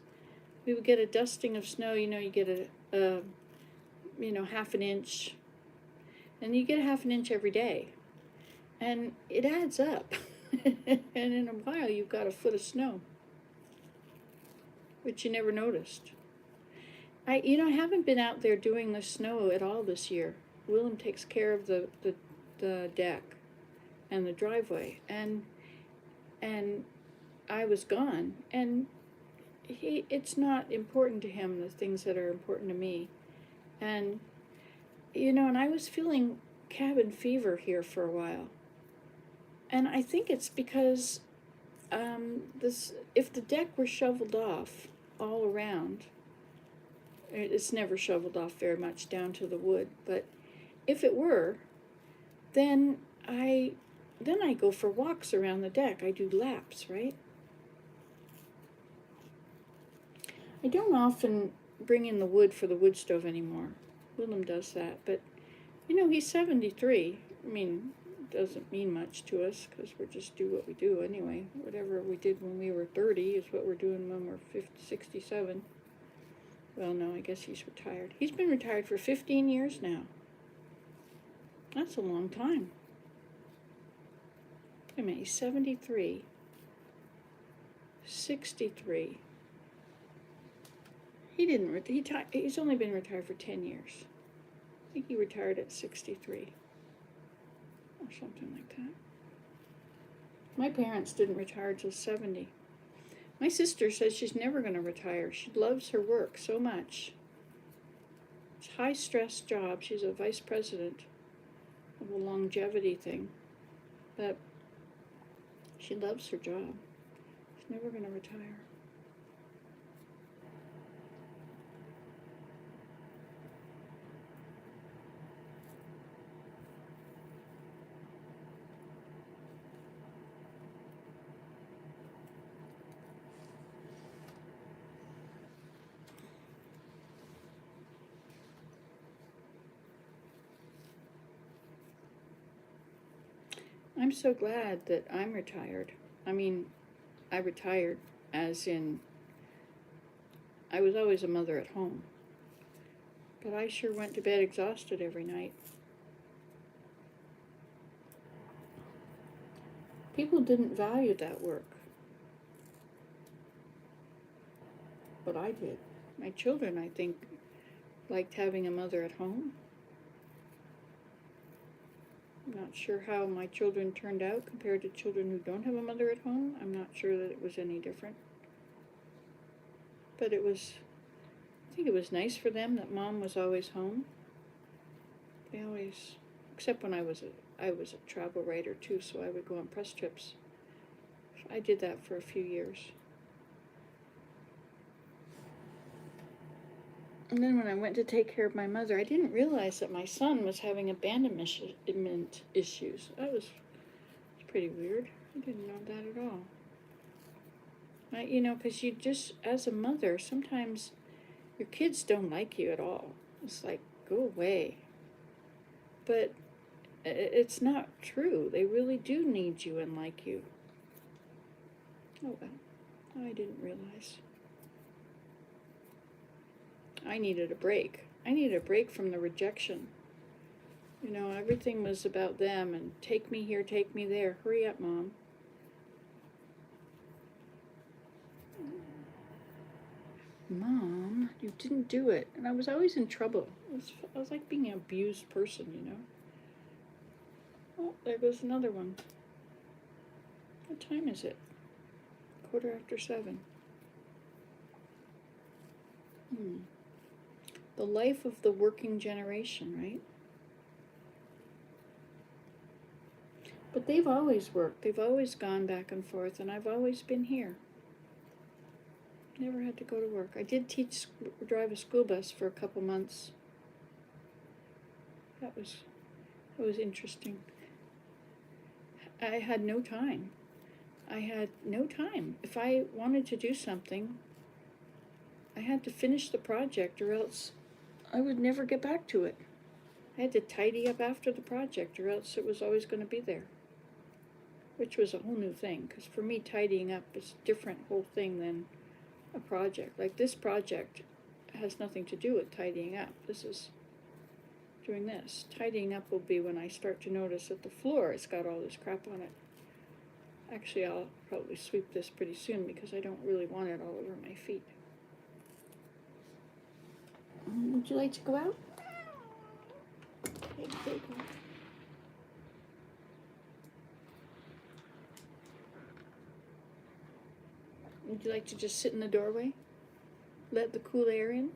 we would get a dusting of snow, you get a half an inch, and you get a half an inch every day. And it adds up. And in a while, you've got a foot of snow, which you never noticed. I haven't been out there doing the snow at all this year. Willem takes care of the deck and the driveway, and I was gone, and it's not important to him, the things that are important to me. And and I was feeling cabin fever here for a while. And I think it's because if the deck were shoveled off all around, it's never shoveled off very much down to the wood, but if it were, then I go for walks around the deck. I do laps, right? I don't often bring in the wood for the wood stove anymore. Willem does that, but he's 73. I mean, it doesn't mean much to us because we just do what we do anyway. Whatever we did when we were 30 is what we're doing when we're 67. Well, no, I guess he's retired. He's been retired for 15 years now. That's a long time. Wait a minute, he's 73, 63. He's only been retired for 10 years. I think he retired at 63 or something like that. My parents didn't retire till 70. My sister says she's never going to retire. She loves her work so much. It's a high-stress job. She's a vice president of a longevity thing. But she loves her job. She's never going to retire. I'm so glad that I'm retired. I mean, I retired as in I was always a mother at home. But I sure went to bed exhausted every night. People didn't value that work. But I did. My children, I think, liked having a mother at home. I'm not sure how my children turned out compared to children who don't have a mother at home. I'm not sure that it was any different. But I think it was nice for them that Mom was always home. They always, except when I was a travel writer too, so I would go on press trips. I did that for a few years. And then when I went to take care of my mother, I didn't realize that my son was having abandonment issues. That was pretty weird. I didn't know that at all. Because you just, as a mother, sometimes your kids don't like you at all. It's like, go away. But it's not true. They really do need you and like you. Oh well, I didn't realize. I needed a break. I needed a break from the rejection. Everything was about them and take me here, take me there. Hurry up, Mom. Mom, you didn't do it. And I was always in trouble. I was like being an abused person, Oh, there goes another one. What time is it? 7:15. The life of the working generation, right? But they've always worked. They've always gone back and forth, and I've always been here. Never had to go to work. I did drive a school bus for a couple months. That was interesting. I had no time. If I wanted to do something, I had to finish the project or else I would never get back to it. I had to tidy up after the project or else it was always going to be there. Which was a whole new thing, because for me tidying up is a different whole thing than a project. Like this project has nothing to do with tidying up. This is doing this. Tidying up will be when I start to notice that the floor has got all this crap on it. Actually, I'll probably sweep this pretty soon because I don't really want it all over my feet. Would you like to go out? Okay, go. Would you like to just sit in the doorway? Let the cool air in?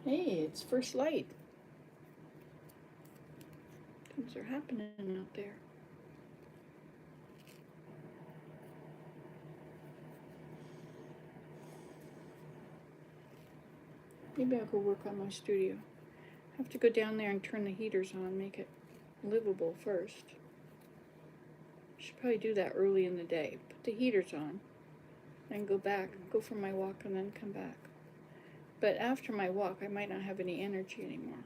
Hey, it's first light. Things are happening out there. Maybe I'll go work on my studio. I have to go down there and turn the heaters on, make it livable first. Should probably do that early in the day. Put the heaters on, then go back, go for my walk, and then come back. But after my walk, I might not have any energy anymore.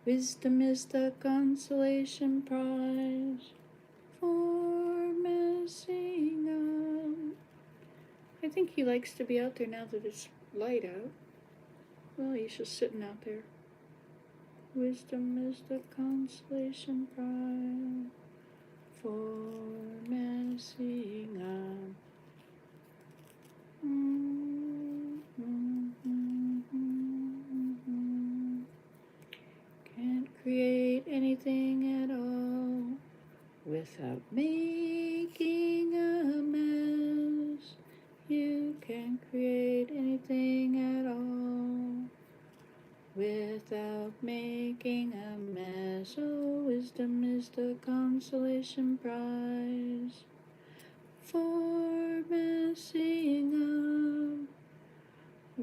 Wisdom is the consolation prize for messing up. I think he likes to be out there now that it's light out. Well, he's just sitting out there. Wisdom is the consolation prize for messing up. Can't create anything at all without making a mess. You can't create anything at all without making a mess. Oh, wisdom is the consolation prize for messing up.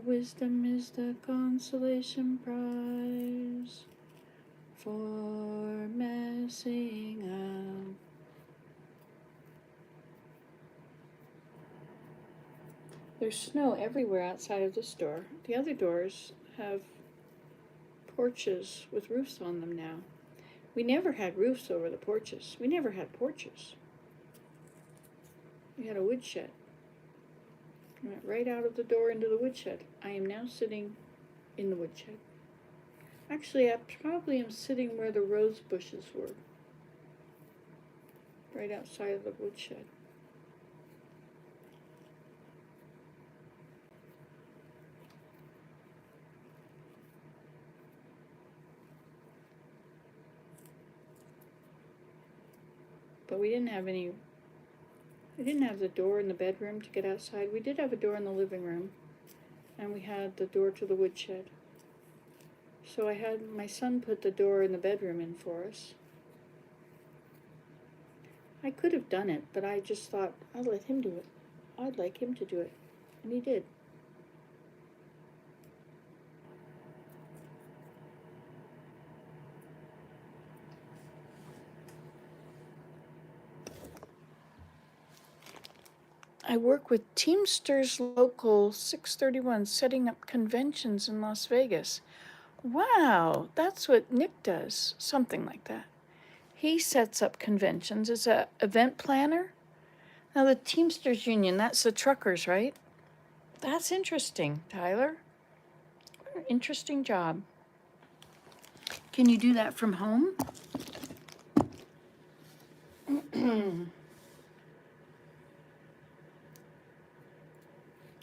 Wisdom is the consolation prize for messing up. There's snow everywhere outside of this door. The other doors have porches with roofs on them now. We never had roofs over the porches. We never had porches. We had a woodshed. I went right out of the door into the woodshed. I am now sitting in the woodshed. Actually, I probably am sitting where the rose bushes were. Right outside of the woodshed. But we didn't have the door in the bedroom to get outside. We did have a door in the living room, and we had the door to the woodshed. So I had my son put the door in the bedroom in for us. I could have done it, but I just thought, I'll let him do it. I'd like him to do it. And he did. I work with Teamsters Local 631, setting up conventions in Las Vegas. Wow, that's what Nick does, something like that. He sets up conventions as an event planner. Now, the Teamsters Union, that's the truckers, right? That's interesting, Tyler. What an interesting job. Can you do that from home?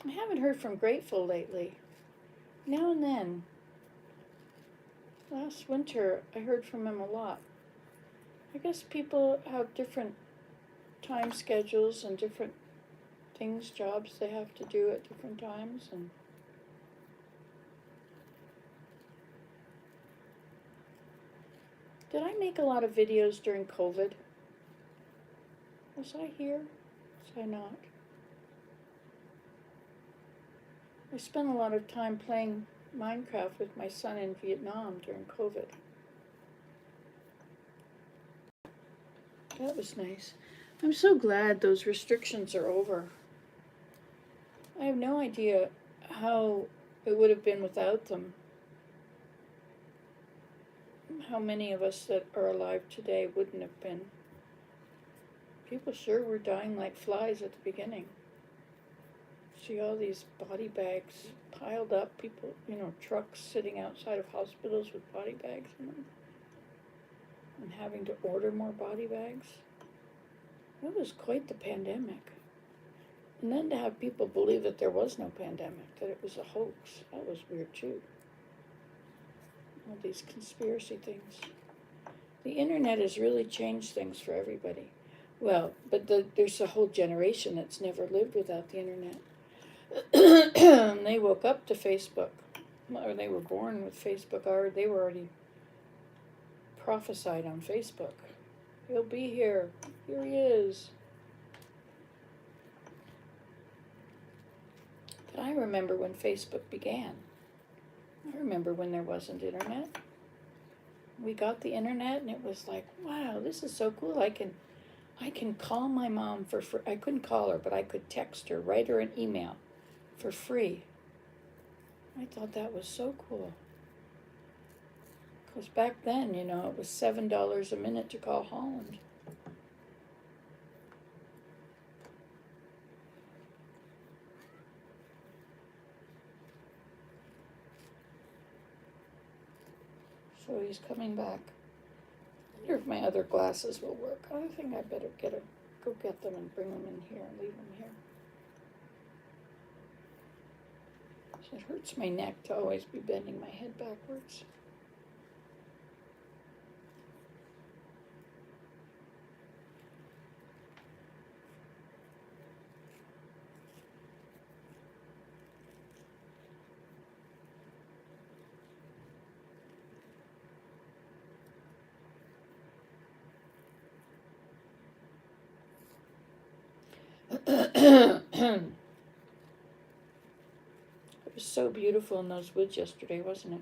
I haven't heard from Grateful lately. Now and then. Last winter, I heard from him a lot. I guess people have different time schedules and different things, jobs they have to do at different times, and Did I make a lot of videos during COVID? Was I here? Was I not? I spent a lot of time playing Minecraft with my son in Vietnam during COVID. That was nice. I'm so glad those restrictions are over. I have no idea how it would have been without them. How many of us that are alive today wouldn't have been. People sure were dying like flies at the beginning. See all these body bags piled up, people, trucks sitting outside of hospitals with body bags in them, and having to order more body bags. It was quite the pandemic. And then to have people believe that there was no pandemic, that it was a hoax, that was weird too. All these conspiracy things. The internet has really changed things for everybody. Well, but there's a whole generation that's never lived without the internet. They woke up to Facebook, or they were born with Facebook, or they were already prophesied on Facebook. He'll be here. Here he is. But I remember when Facebook began. I remember when there wasn't internet. We got the internet and it was like, wow, this is so cool. I can call my mom for free. I couldn't call her, but I could text her, write her an email for free. I thought that was so cool. Because back then, it was $7 a minute to call Holland. So he's coming back. I wonder if my other glasses will work. I think I better go get them and bring them in here and leave them here. It hurts my neck to always be bending my head backwards. It was so beautiful in those woods yesterday, wasn't it?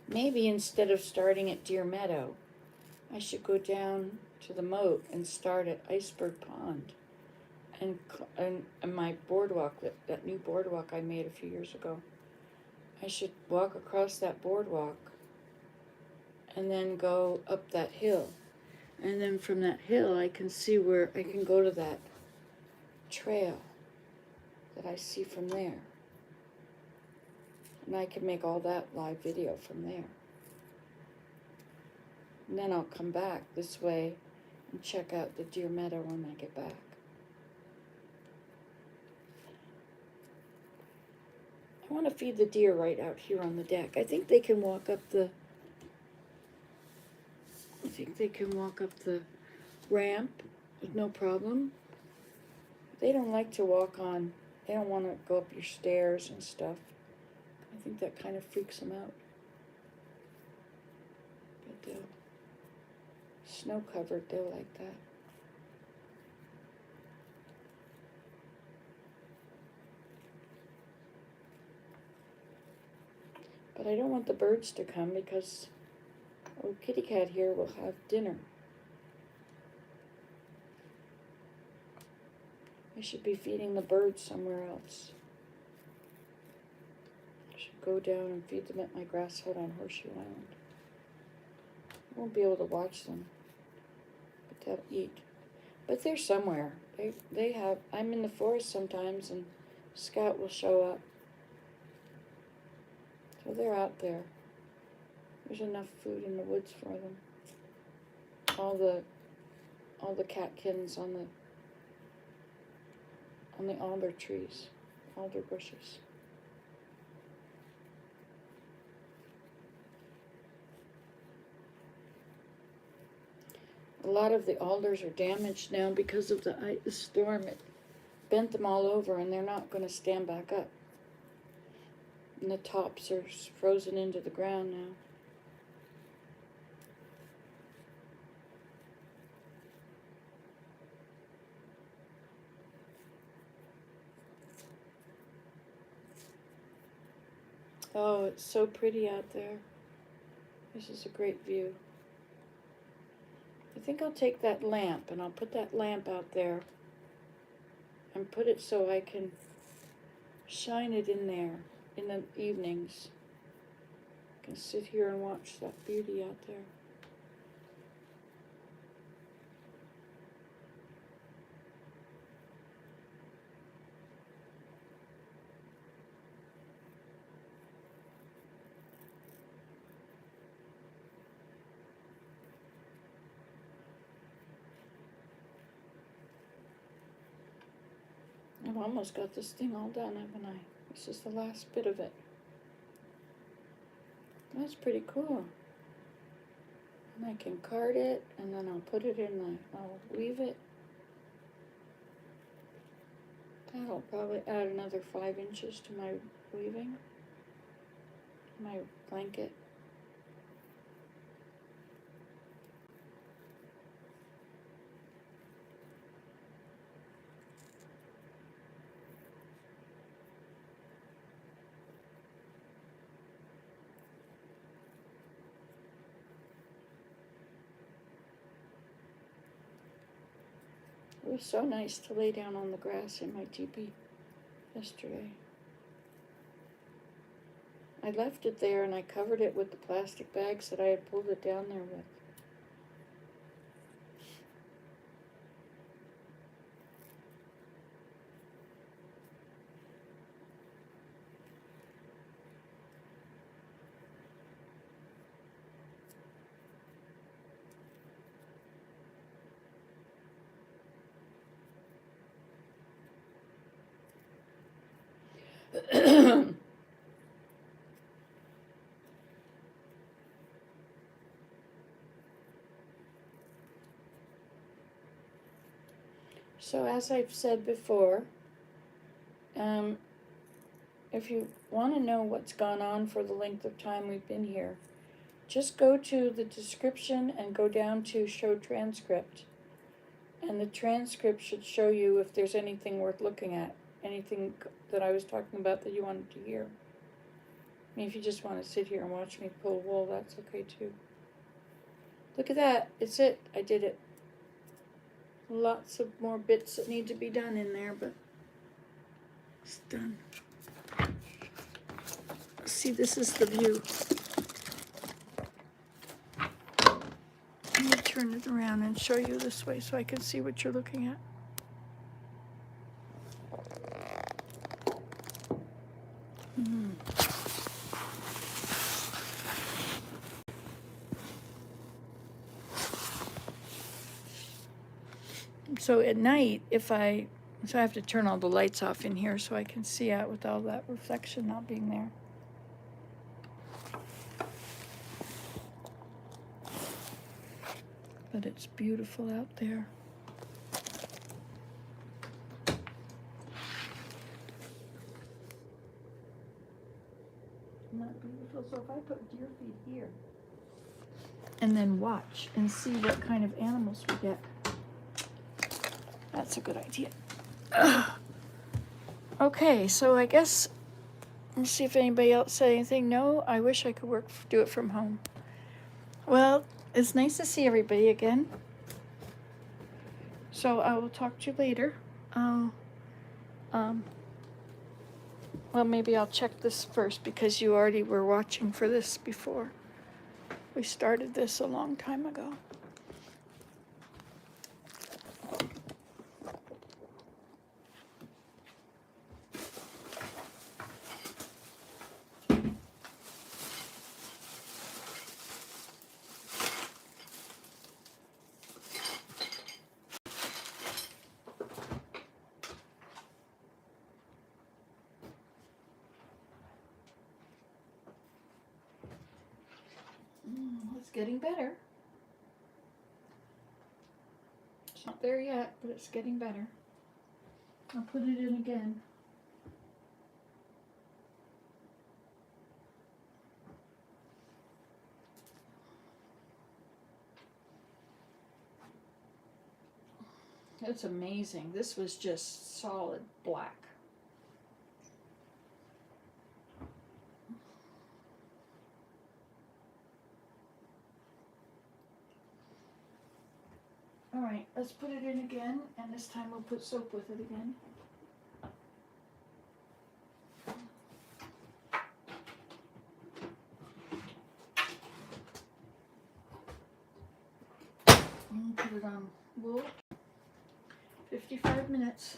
Maybe instead of starting at Deer Meadow, I should go down to the moat and start at Iceberg Pond. And my boardwalk, that new boardwalk I made a few years ago, I should walk across that boardwalk and then go up that hill. And then from that hill, I can see where I can go to that trail that I see from there. And I can make all that live video from there. And then I'll come back this way and check out the Deer Meadow when I get back. I want to feed the deer right out here on the deck. I think they can walk up the ramp with no problem. They don't like to walk on, they don't want to go up your stairs and stuff. I think that kind of freaks them out. But snow covered, they'll like that. But I don't want the birds to come because old kitty cat here will have dinner. I should be feeding the birds somewhere else. I should go down and feed them at my grass hut on Horseshoe Island. I won't be able to watch them, but they'll eat. But they're somewhere. They have, I'm in the forest sometimes and Scout will show up. So they're out there. There's enough food in the woods for them. All the catkins on the alder trees, alder bushes. A lot of the alders are damaged now because of the storm. It bent them all over, and they're not going to stand back up. And the tops are frozen into the ground now. Oh, it's so pretty out there. This is a great view. I think I'll take that lamp and I'll put that lamp out there and put it so I can shine it in there in the evenings. I can sit here and watch that beauty out there. I've almost got this thing all done, haven't I? This is the last bit of it. That's pretty cool. And I can card it, and then I'll put it in I'll weave it. That'll probably add another 5 inches to my weaving, my blanket. It was so nice to lay down on the grass in my teepee yesterday. I left it there and I covered it with the plastic bags that I had pulled it down there with. So as I've said before, if you want to know what's gone on for the length of time we've been here, just go to the description and go down to show transcript. And the transcript should show you if there's anything worth looking at, anything that I was talking about that you wanted to hear. I mean, if you just want to sit here and watch me pull wool, that's okay too. Look at that. It's it. I did it. Lots of more bits that need to be done in there, but it's done. See, this is the view. Let me turn it around and show you this way so I can see what you're looking at. So at night, so I have to turn all the lights off in here so I can see out with all that reflection not being there. But it's beautiful out there. Not beautiful. So if I put deer feed here and then watch and see what kind of animals we get, that's a good idea. Okay, so I guess let's see if anybody else said anything. No, I wish I could do it from home. Well, it's nice to see everybody again. So I will talk to you later. Well, maybe I'll check this first because you already were watching for this before. We started this a long time ago. It's getting better. not there yet, but it's getting better. I'll put it in again. It's amazing. This was just solid black. All right, let's put it in again, and this time we'll put soap with it again. And put it on wool. 55 minutes.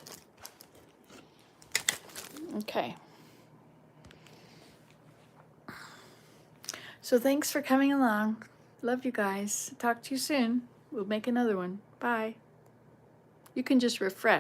Okay. So thanks for coming along. Love you guys. Talk to you soon. We'll make another one. Bye. You can just refresh.